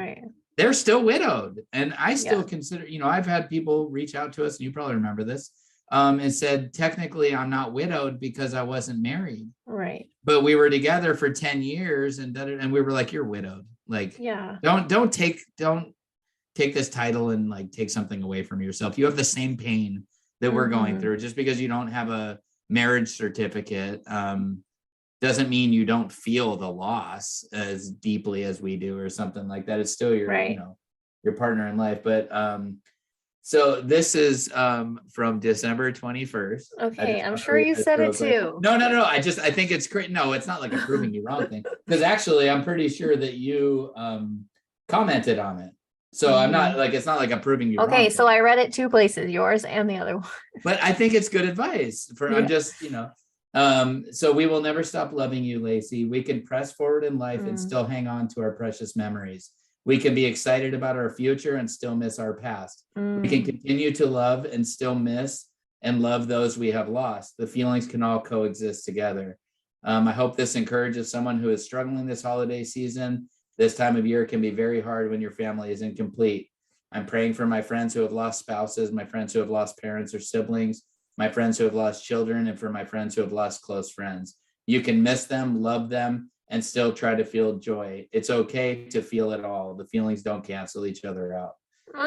they're still widowed. And I still consider, I've had people reach out to us, and you probably remember this, and said, technically I'm not widowed because I wasn't married. Right. But we were together for 10 years and we were like, you're widowed. Like, don't take this title and take something away from yourself. You have the same pain that we're going through. Just because you don't have a marriage certificate doesn't mean you don't feel the loss as deeply as we do or something like that. It's still your, your partner in life. But So this is from December 21st. Okay, I'm sure you said it too. No. I think it's great. No, it's not like a proving you wrong thing. Because actually, I'm pretty sure that you commented on it. So I'm not like, it's not like I'm proving you wrong. Okay, so thing. I read it two places, yours and the other one. But I think it's good advice for, I'm Yeah. just, so we will never stop loving you, Lacey. We can press forward in life and still hang on to our precious memories. We can be excited about our future and still miss our past. We can continue to love and still miss and love those we have lost. The feelings can all coexist together. I hope this encourages someone who is struggling this holiday season. This time of year can be very hard when your family is incomplete. I'm praying for my friends who have lost spouses, my friends who have lost parents or siblings, my friends who have lost children, and for my friends who have lost close friends. You can miss them, love them, and still try to feel joy. It's okay to feel it all. The feelings don't cancel each other out.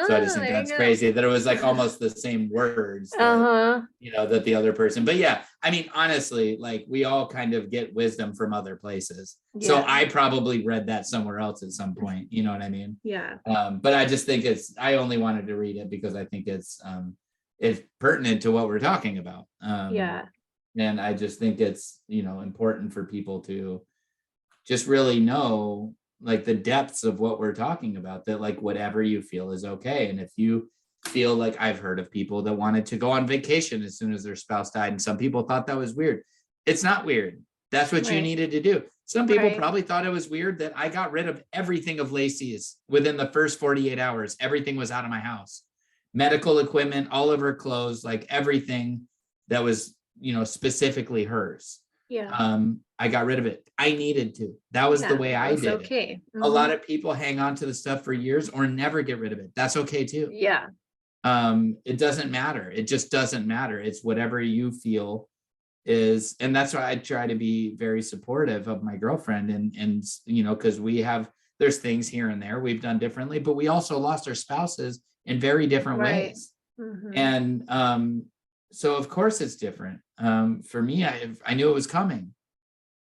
So I just think that's crazy that it was like almost the same words that, that the other person, but yeah, I mean, honestly, like we all kind of get wisdom from other places. So I probably read that somewhere else at some point, you know what I mean? Yeah. But I just think I only wanted to read it because I think it's pertinent to what we're talking about. And I just think it's, important for people to just really know like the depths of what we're talking about, that like whatever you feel is okay. And if you feel like, I've heard of people that wanted to go on vacation as soon as their spouse died, and some people thought that was weird. It's not weird. That's what you needed to do. Some people probably thought it was weird that I got rid of everything of Lacey's within the first 48 hours. Everything was out of my house. Medical equipment, all of her clothes, like everything that was, specifically hers. I got rid of it. I needed to. That was the way I did it. A lot of people hang on to the stuff for years or never get rid of it. That's okay too. Yeah. It doesn't matter. It just doesn't matter. It's whatever you feel is, and that's why I try to be very supportive of my girlfriend and because there's things here and there we've done differently, but we also lost our spouses in very different ways. And so of course it's different. For me, I knew it was coming.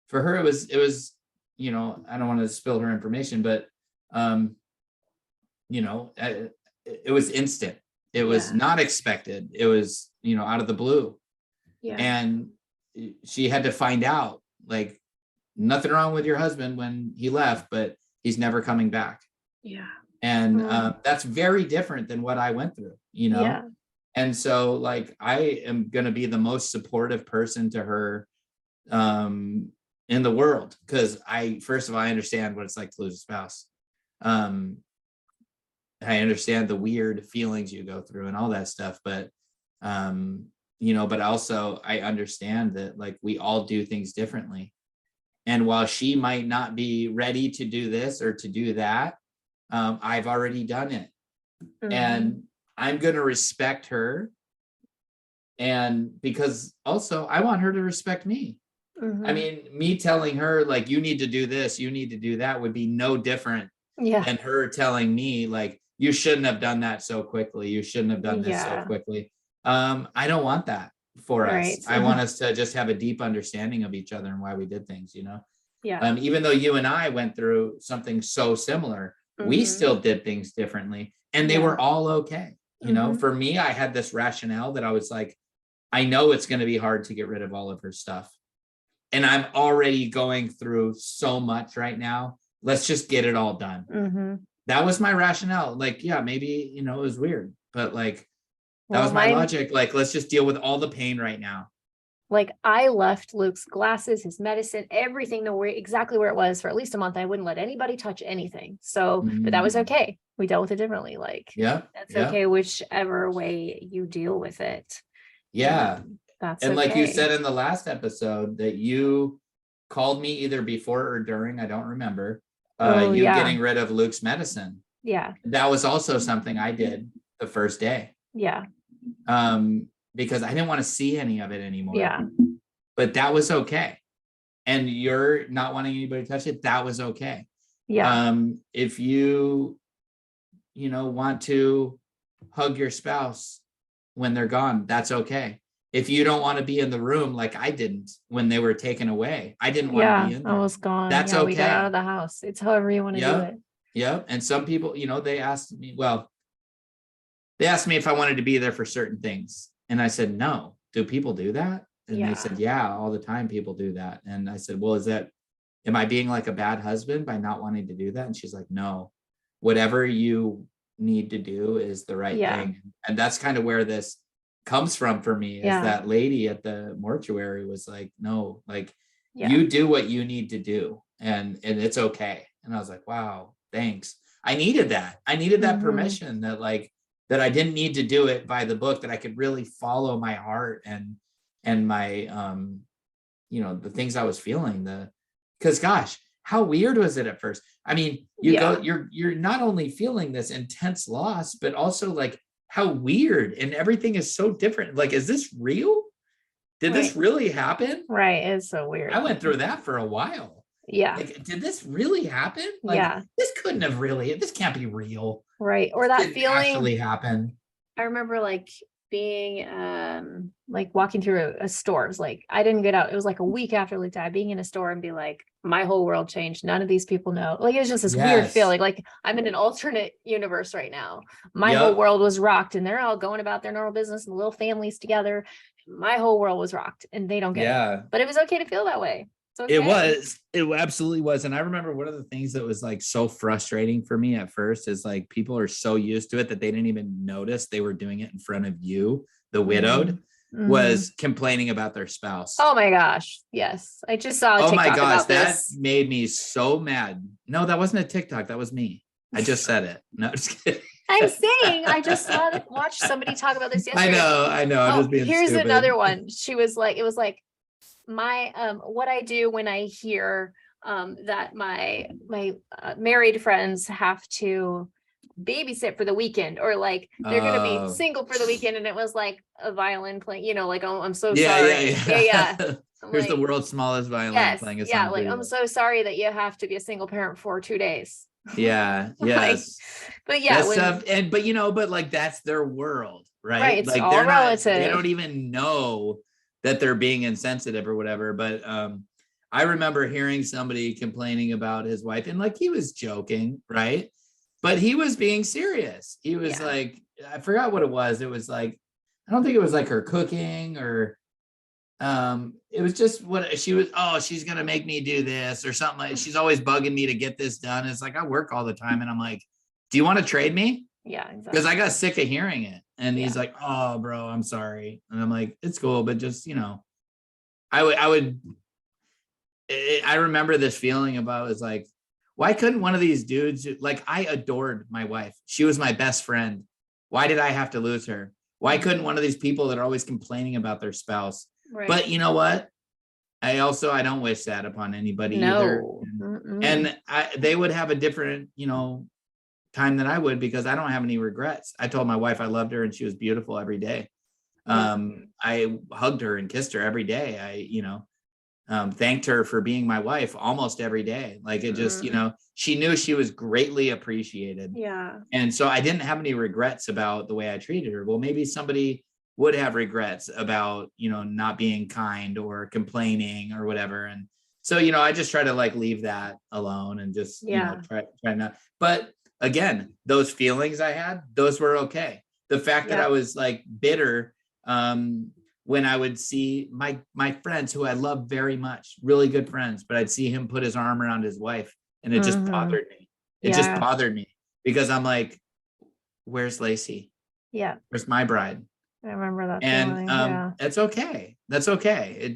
For her, it was, I don't want to spill her information, but, it was instant. It was not expected. It was, out of the blue. And she had to find out, like, nothing wrong with your husband when he left, but he's never coming back. And that's very different than what I went through, And so like, I am going to be the most supportive person to her in the world. Cause first of all, I understand what it's like to lose a spouse. I understand the weird feelings you go through and all that stuff, but, but also I understand that like we all do things differently. And while she might not be ready to do this or to do that, I've already done it. And I'm going to respect her. And because also I want her to respect me. I mean, me telling her like, you need to do this, you need to do that would be no different than her telling me like, you shouldn't have done that so quickly. You shouldn't have done this so quickly. I don't want that for us. I want us to just have a deep understanding of each other and why we did things, even though you and I went through something so similar, we still did things differently and they were all okay. For me, I had this rationale that I was like, I know it's going to be hard to get rid of all of her stuff. And I'm already going through so much right now. Let's just get it all done. That was my rationale. Like, yeah, maybe, it was weird, but like, that was my logic. Like, let's just deal with all the pain right now. Like I left Luke's glasses, his medicine, everything exactly where it was for at least a month. I wouldn't let anybody touch anything. So, but that was okay. We dealt with it differently. Like, that's okay, whichever way you deal with it. That's and like you said in the last episode that you called me either before or during, I don't remember, getting rid of Luke's medicine. That was also something I did the first day. Because I didn't want to see any of it anymore. But that was okay. And you're not wanting anybody to touch it, that was okay. If you, want to hug your spouse when they're gone, that's okay. If you don't want to be in the room like I didn't when they were taken away, I didn't want to be in there. I was gone. That's okay. We got out of the house. It's however you want to do it. And some people, they asked me, well, they asked me if I wanted to be there for certain things. And I said, no. Do people do that? And they said, yeah, all the time people do that. And I said, well, am I being like a bad husband by not wanting to do that? And she's like, no, whatever you need to do is the right thing. And that's kind of where this comes from for me, is that lady at the mortuary was like, no, like you do what you need to do, and it's okay. And I was like, wow, thanks. I needed that. I needed that permission, that like, that I didn't need to do it by the book, that I could really follow my heart and my the things I was feeling. Because gosh, how weird was it at first? I mean, you're not only feeling this intense loss, but also like how weird, and everything is so different. Like, is this real? Did this really happen? Right. It's so weird. I went through that for a while. Yeah. Like, did this really happen? Like, this couldn't have this can't be real. Right. Or that feeling actually happened. I remember like being like walking through a store. It was like, I didn't get out. It was like a week after Luke died, being in a store and be like, my whole world changed. None of these people know. Like, it was just this weird feeling. Like, I'm in an alternate universe right now. My whole world was rocked, and they're all going about their normal business and little families together. My whole world was rocked, and they don't get it. But it was okay to feel that way. Okay. It absolutely was. And I remember one of the things that was like so frustrating for me at first is like, people are so used to it that they didn't even notice they were doing it in front of you, the widowed, was complaining about their spouse. Oh my gosh. Yes. I just saw a TikTok. Oh my gosh, that made me so mad. No, that wasn't a TikTok. That was me. I just said it. No, just kidding. I'm saying, I just watched somebody talk about this yesterday. I know. I'm just being here's stupid. Another one. She was like, it was like, my what I do when I hear that my married friends have to babysit for the weekend, or like they're gonna be single for the weekend, and it was like a violin playing, like, oh, I'm so sorry. Yeah. Here's like, the world's smallest violin playing a song. Yeah, like, I'm so sorry that you have to be a single parent for 2 days. Yeah. Yes. But yeah, but like, that's their world, right? Right. It's like, all relative. They don't even know that they're being insensitive or whatever. But I remember hearing somebody complaining about his wife, and like, he was joking, right? But he was being serious. He was like, I forgot what it was. It was like, I don't think it was like her cooking, or it was just what she was. Oh, she's going to make me do this or something. Like, she's always bugging me to get this done. It's like, I work all the time. And I'm like, do you want to trade me? Yeah, exactly. Because I got sick of hearing it. And he's like, oh, bro, I'm sorry. And I'm like, it's cool. But just, I remember this feeling about, it's like, why couldn't one of these dudes, like, I adored my wife. She was my best friend. Why did I have to lose her? Why couldn't one of these people that are always complaining about their spouse? Right. But you know what? I don't wish that upon anybody either. And they would have a different, time than I would, because I don't have any regrets. I told my wife I loved her, and she was beautiful every day. I hugged her and kissed her every day. I thanked her for being my wife almost every day. Like, it just, she knew she was greatly appreciated. Yeah. And so I didn't have any regrets about the way I treated her. Well, maybe somebody would have regrets about, not being kind or complaining or whatever. And so, I just try to like leave that alone and just, try not. But again, those feelings I had, those were okay. The fact that I was like bitter, when I would see my friends who I love very much, really good friends, but I'd see him put his arm around his wife, and it just bothered me. It just bothered me, because I'm like, where's Lacey? Yeah. Where's my bride? I remember that. And it's okay. That's okay. It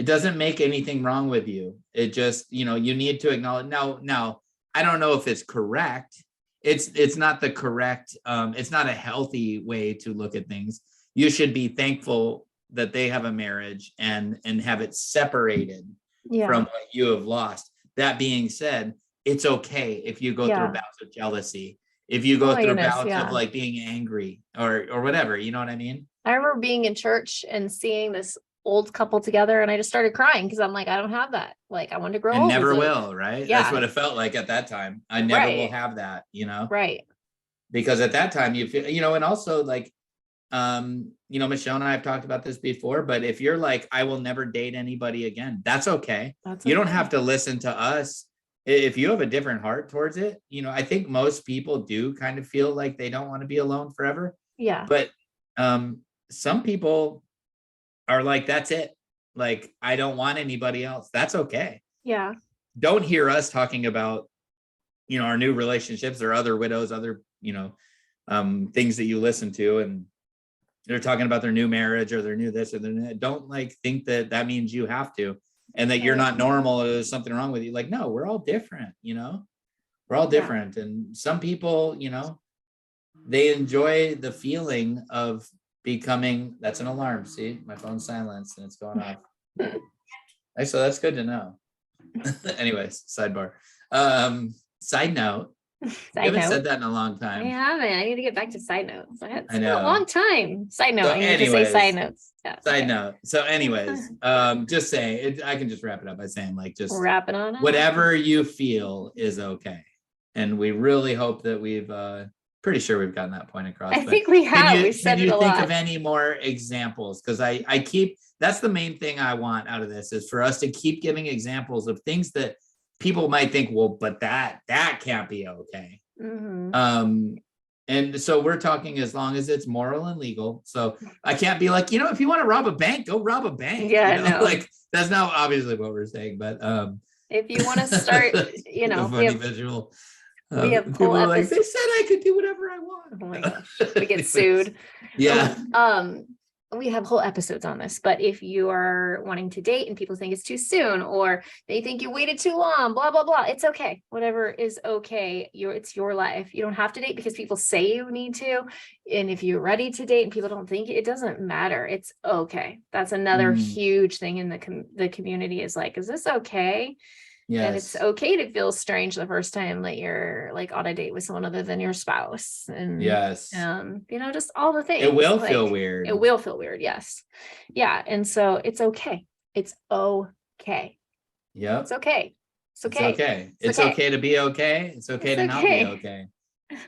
doesn't make anything wrong with you. It just, you need to acknowledge. Now, I don't know if it's correct. It's not the correct, it's not a healthy way to look at things. You should be thankful that they have a marriage and have it separated from what you have lost. That being said, it's okay if you go through bouts of jealousy, if you go through bouts of like being angry or whatever, you know what I mean? I remember being in church and seeing this old couple together, and I just started crying, because I'm like, I don't have that. Like, I want to grow old. Never will, right? That's what it felt like at that time. I never will have that, Right. Because at that time you feel, and also like, Michelle and I have talked about this before, but if you're like, I will never date anybody again, that's okay. You don't have to listen to us if you have a different heart towards it, I think most people do kind of feel like they don't want to be alone forever. Yeah. But some people are like, that's it. Like, I don't want anybody else. That's okay. Yeah. Don't hear us talking about, our new relationships or other widows, other, things that you listen to, and they're talking about their new marriage or their new this or their new, don't like think that means you have to, and that you're not normal or there's something wrong with you. Like, no, we're all different, we're all different. And some people, they enjoy the feeling of becoming, that's an alarm. See, my phone's silenced and it's going off. So that's good to know. Anyways, sidebar. Side note. I haven't said that in a long time. I haven't. I need to get back to side notes. It's I know. been a long time. Side note. So I need to say side notes. Yeah, side note. So anyways, just saying, I can just wrap it up by saying, like, just wrap it on. Whatever you feel is okay. And we really hope that we've, pretty sure we've gotten that point across. I think we have. We said it a lot. Can you think of any more examples? Because that's the main thing I want out of this, is for us to keep giving examples of things that people might think, well, but that can't be okay. Mm-hmm. And so we're talking as long as it's moral and legal. So I can't be like, if you want to rob a bank, go rob a bank. Yeah, no. Like, that's not obviously what we're saying, but if you want to start, funny visual. We have people are like, they said I could do whatever I want. Oh my gosh, we get sued. Yeah. We have whole episodes on this, but if you are wanting to date and people think it's too soon, or they think you waited too long, blah, blah, blah, it's okay. Whatever is okay. It's your life. You don't have to date because people say you need to. And if you're ready to date and people don't think it doesn't matter. It's okay. That's another huge thing in the community, is like, is this okay? Yes. And it's okay to feel strange the first time that you're like on a date with someone other than your spouse. And yes, just all the things. It will feel weird. It will feel weird. Yes. Yeah. And so it's okay. It's okay. Yeah. It's okay. It's okay. It's okay. It's okay to be okay. It's okay to not be okay.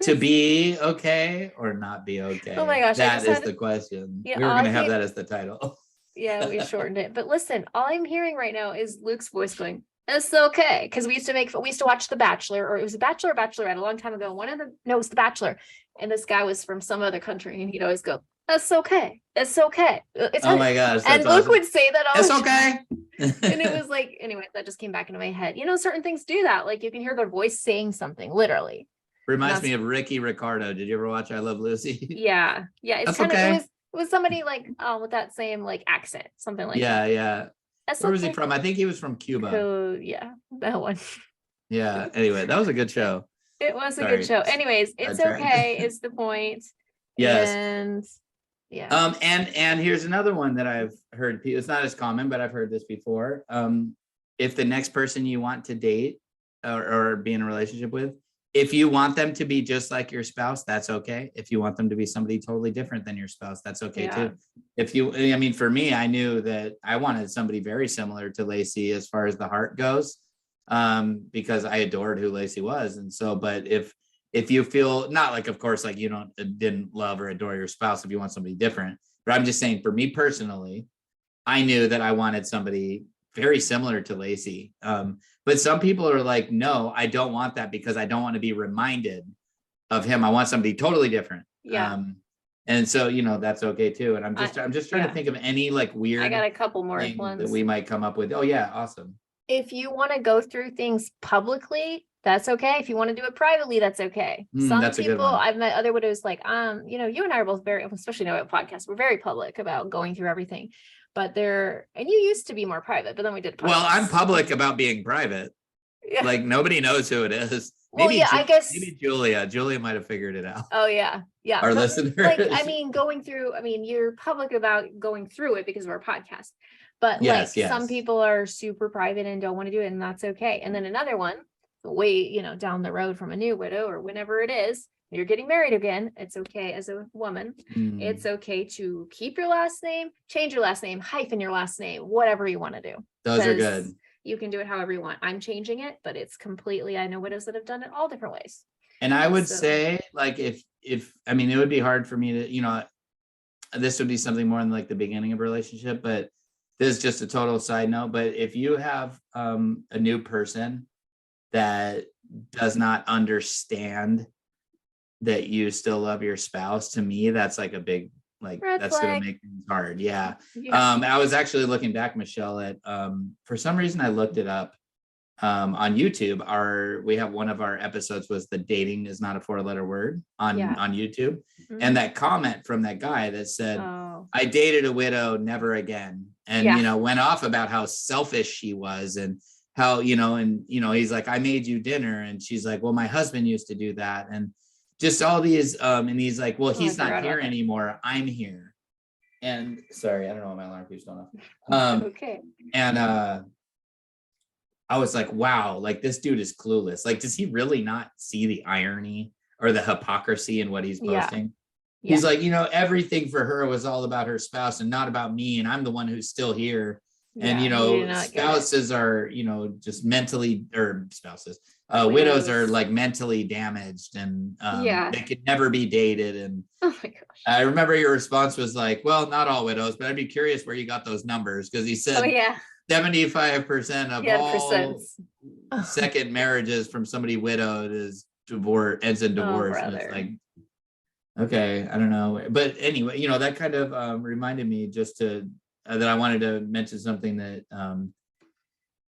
To be okay or not be okay. Oh my gosh. That is the question. Yeah, we were going to have that as the title. Yeah, we shortened it. But listen, all I'm hearing right now is Luke's voice going, it's okay. Because we used to watch The Bachelor, or it was a Bachelor or Bachelorette a long time ago. It was The Bachelor. And this guy was from some other country, and he'd always go, that's okay. It's okay. It's oh my gosh. And Luke would say that all the time. It's okay. And it was like, anyway, that just came back into my head. Certain things do that. Like, you can hear their voice saying something, literally. Reminds me of Ricky Ricardo. Did you ever watch I Love Lucy? Yeah. Yeah. It's kind of, it was somebody like, with that same like accent, something like that. Yeah. Where was he from? I think he was from Cuba. Yeah, that one. Yeah. Anyway, that was a good show. It was a good show. Anyways, it's okay is the point. Yes. And yeah. And here's another one that I've heard. It's not as common, but I've heard this before. If the next person you want to date or be in a relationship with, if you want them to be just like your spouse, that's okay. If you want them to be somebody totally different than your spouse, that's okay too. For me, I knew that I wanted somebody very similar to Lacey as far as the heart goes, because I adored who Lacey was. And so, but if you feel not like, of course, like you didn't love or adore your spouse, if you want somebody different, but I'm just saying, for me personally, I knew that I wanted somebody very similar to Lacey. But some people are like, no, I don't want that because I don't want to be reminded of him. I want somebody totally different. Yeah. And so, that's okay too. And I'm just trying to think of any like weird. I got a couple more ones that we might come up with. Oh yeah. Awesome. If you want to go through things publicly, that's okay. If you want to do it privately, that's okay. Some people I've met other widows like, you and I are both very, especially now at podcast, we're very public about going through everything. But and you used to be more private, but then we did. Well, I'm public about being private. Yeah. Like nobody knows who it is. Well, maybe I guess maybe Julia might have figured it out. Oh yeah. Our listeners. Like, going through, you're public about going through it because of our podcast. But yes. Some people are super private and don't want to do it, and that's okay. And then another one, way, down the road from a new widow or whenever it is, you're getting married again, it's okay as a woman. It's okay to keep your last name, change your last name, hyphen your last name, whatever you want to do. Those are good. You can do it however you want. I'm changing it, but it's completely, I know widows that have done it all different ways. And I would say, like, if it would be hard for me to, this would be something more in like the beginning of a relationship, but this is just a total side note. But if you have a new person that does not understand that you still love your spouse, to me, that's like a big, like, Red that's going flag. to make things hard. Yeah. Yeah. I was actually looking back, Michelle, at, for some reason I looked it up, on YouTube. We have one of our episodes was the dating is not a 4-letter word on Yeah. YouTube. Mhm. And that comment from that guy that said, Oh, I dated a widow, never again. And, Yeah. went off about how selfish she was and how, he's like, I made you dinner. And she's like, well, my husband used to do that. And just all these, and he's like, well, Oh, I he's not forgot here about that. anymore. I'm here. And sorry, I don't know why my alarm keeps going off. okay. And I was like, wow, like this dude is clueless. Like, does he really not see the irony or the hypocrisy in what he's Yeah. posting? Yeah. He's like, everything for her was all about her spouse and not about me. And I'm the one who's still here. And, Yeah, he did not get it. spouses are, just mentally, or spouses, widows are Widows. like mentally damaged and Yeah. they could never be dated. And Oh my gosh. I remember your response was like, well, not all widows, but I'd be curious where you got those numbers. Cause he said Oh yeah. 75% of Yeah. all Percents. second marriages from somebody widowed is divorce, ends in divorce. And it's brother. like, okay, I don't know. But anyway, that kind of reminded me just to that I wanted to mention something that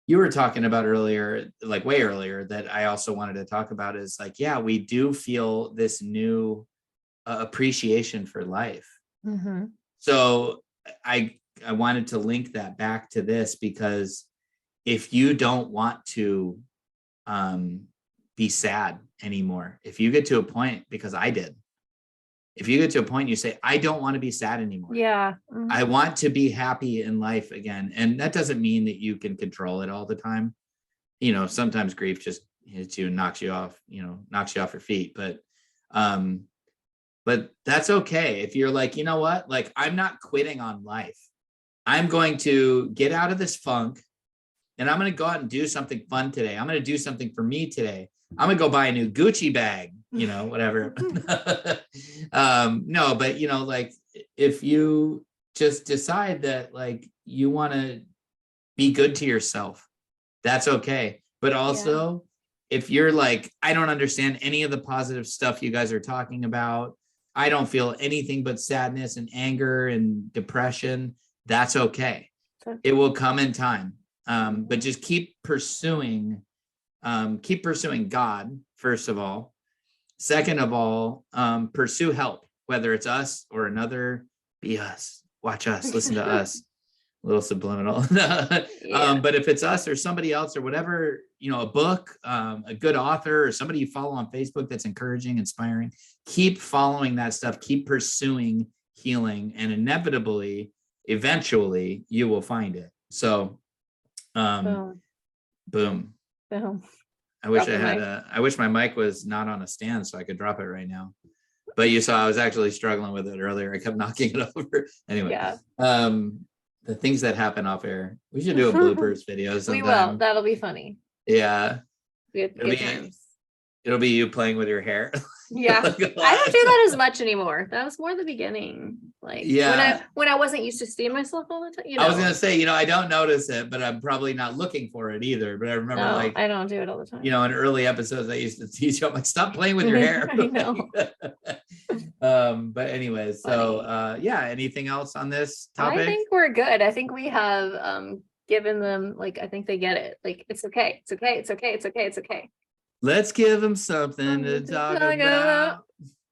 you were talking about earlier, like way earlier, that I also wanted to talk about is like, yeah, we do feel this new appreciation for life. Mm-hmm. So I wanted to link that back to this, because if you don't want to be sad anymore, if you get to a point, because I did, if you get to a point you say, I don't want to be sad anymore. Yeah. I want to be happy in life again. And that doesn't mean that you can control it all the time. Sometimes grief just hits you and knocks you off your feet. But that's okay. If you're like, you know what, like, I'm not quitting on life. I'm going to get out of this funk and I'm going to go out and do something fun today. I'm going to do something for me today. I'm going to go buy a new Gucci bag, whatever. No, but like, if you just decide that like you want to be good to yourself, that's okay. But also, if you're like, I don't understand any of the positive stuff you guys are talking about, I don't feel anything but sadness and anger and depression, that's okay. It will come in time. But just keep pursuing God, first of all. Second of all, pursue help, whether it's us or another. Be us, watch us, listen to us. A little subliminal. But if it's us or somebody else or whatever, a book, a good author or somebody you follow on Facebook that's encouraging, inspiring, keep following that stuff, keep pursuing healing, and inevitably, eventually, you will find it. So, boom. I wish my mic was not on a stand so I could drop it right now. But you saw I was actually struggling with it earlier. I kept knocking it over. Anyway, the things that happen off air. We should do a bloopers video sometime. We will. That'll be funny. Yeah. Good times. It'll be you playing with your hair. Yeah. I don't do that as much anymore. That was more the beginning. Like when I wasn't used to seeing myself all the time. I was gonna say, I don't notice it, but I'm probably not looking for it either. But I remember I don't do it all the time. In early episodes I used to teach you, I'm like, stop playing with your hair. I know. But anyway, so anything else on this topic? I think we're good. I think we have given them, like, I think they get it. Like, it's okay. It's okay. It's okay. It's okay. It's okay. Let's give them something to talk about.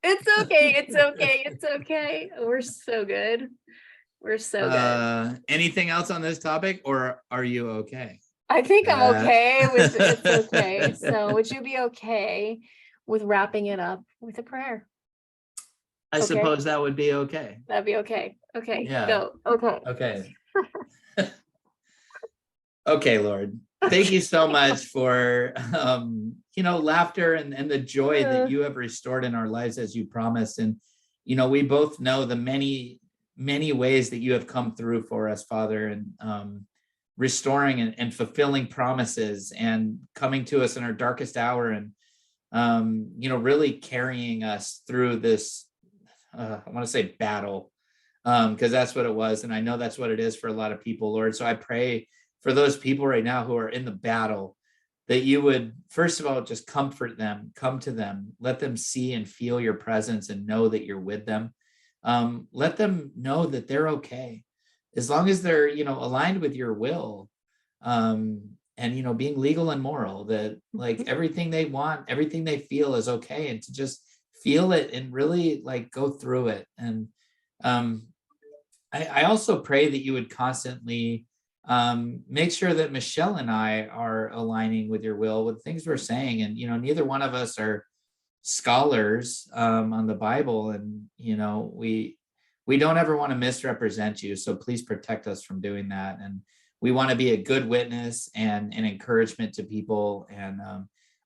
It's okay. It's okay. It's okay. We're so good. We're so good. Anything else on this topic, or are you okay? I think I'm okay with it's okay. So would you be okay with wrapping it up with a prayer? I suppose that would be okay. That'd be okay. Okay. Yeah. Go. Okay. Okay. Okay, Lord. Thank you so much for laughter and the joy that you have restored in our lives as you promised. And we both know the many, many ways that you have come through for us, Father, and restoring and fulfilling promises and coming to us in our darkest hour and really carrying us through this I want to say battle, because that's what it was. And I know that's what it is for a lot of people, Lord. So I pray for those people right now who are in the battle, that you would, first of all, just comfort them, come to them, let them see and feel your presence and know that you're with them. Let them know that they're okay. As long as they're, aligned with your will, and, being legal and moral, that like everything they want, everything they feel is okay, and to just feel it and really like go through it. And I also pray that you would constantly make sure that Michelle and I are aligning with your will, with things we're saying. And, neither one of us are scholars on the Bible. And, we don't ever want to misrepresent you. So please protect us from doing that. And we want to be a good witness and an encouragement to people. And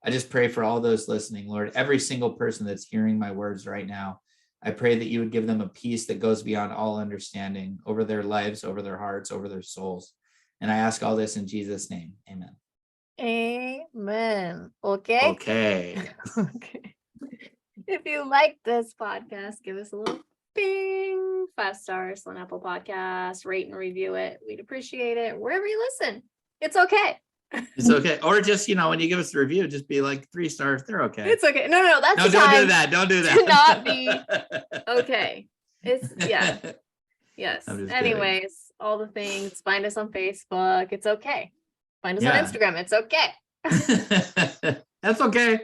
I just pray for all those listening, Lord, every single person that's hearing my words right now. I pray that you would give them a peace that goes beyond all understanding over their lives, over their hearts, over their souls. And I ask all this in Jesus' name. Amen. Amen. Okay. Okay. Okay. If you like this podcast, give us a little bing, 5 stars on Apple Podcasts, rate and review it. We'd appreciate it. Wherever you listen, it's okay. It's okay. Or just, when you give us a review, just be like 3 stars. They're okay. It's okay. No, that's no, the don't time do that. Don't do that. to not be okay. It's yes. I'm just Anyways, all the things. Find us on Facebook. It's okay. Find us Yeah. on Instagram. It's okay. kidding. That's okay.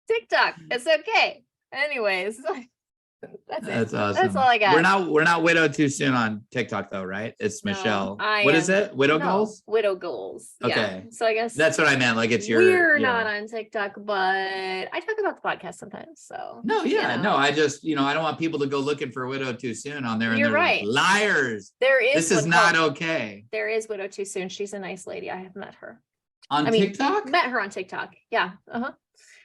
TikTok. It's okay. Anyways, that's it. That's awesome. That's all I got. We're not widowed too soon on TikTok though, right? It's No, Michelle. I What is am- it? Widow No, goals? Widow goals. Yeah. Okay. So I guess That's what I meant. Like it's your. we're yeah. not on TikTok, but I talk about the podcast sometimes. So No, yeah, you no. know. I just, I don't want people to go looking for widow too soon on there. And You're they're right. like, liars. there is This is one not called- okay. There is Widow Too Soon. She's a nice lady. I have met her. On I mean, TikTok? Met her on TikTok. Yeah.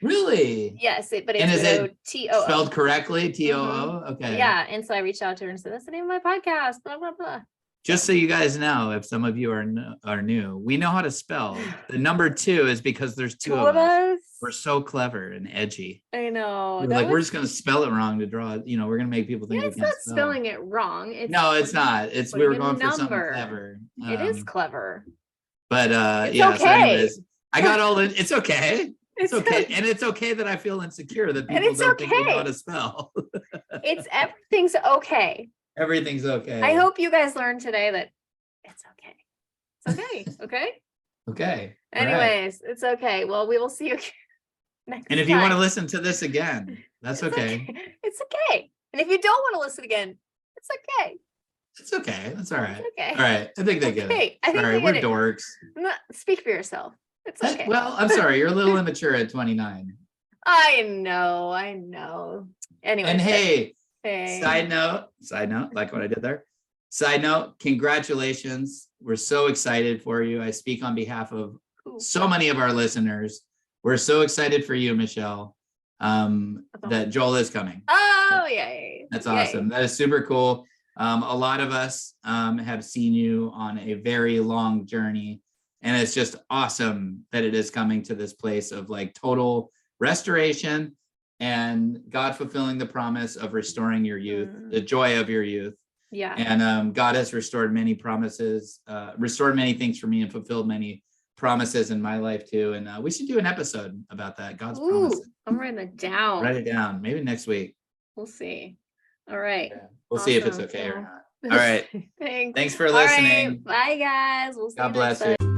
Really? Yes, but it's And is it Widow T-O-O. Spelled correctly? T-O-O? Okay. Yeah. And so I reached out to her and said, that's the name of my podcast. Blah, blah, blah. Just so you guys know, if some of you are new, we know how to spell. The number 2 is because there's two of us. We're so clever and edgy. I know. We're That like, we're was- just going to spell it wrong to draw, we're going to make people think Yeah, we it's can't not spell. spelling it wrong. It's No, it's not. It's we putting were a going for something number. clever. It is clever. But It's yeah, so okay. anyways, I got all in. It's okay. It's okay. And it's okay that I feel insecure that people it's don't think we know okay. how to spell. It's everything's okay. Everything's okay. I hope you guys learned today that it's okay. It's okay. Okay. Okay. All right. Anyways, it's okay. Well, we will see you again next And if you want to time. listen to this again, that's It's okay. It's okay. And if you don't want to listen again, it's okay. It's okay. That's all right. It's okay. All right. I think they get it. Okay. I think Sorry, they we're get it. dorks. Speak for yourself. It's okay. Well, I'm sorry. You're a little immature at 29. I know. Anyway. And hey, hey. side note, like what I did there. Side note, congratulations. We're so excited for you. I speak on behalf of Ooh. so many of our listeners. We're so excited for you, Michelle, that Joel is coming. Oh, yay. That's Yay. awesome. That is super cool. A lot of us have seen you on a very long journey, and it's just awesome that it is coming to this place of like total restoration and God fulfilling the promise of restoring your youth, the joy of your youth. Yeah. And God has restored many promises, restored many things for me, and fulfilled many promises in my life too. And we should do an episode about that. God's Ooh, promises. I'm writing it down. Write it down. Maybe next week. We'll see. All right. We'll see if it's Awesome. okay or Yeah. not. All right. Thanks. Thanks for All right. listening. Bye, guys. We'll see God you bless next time. you.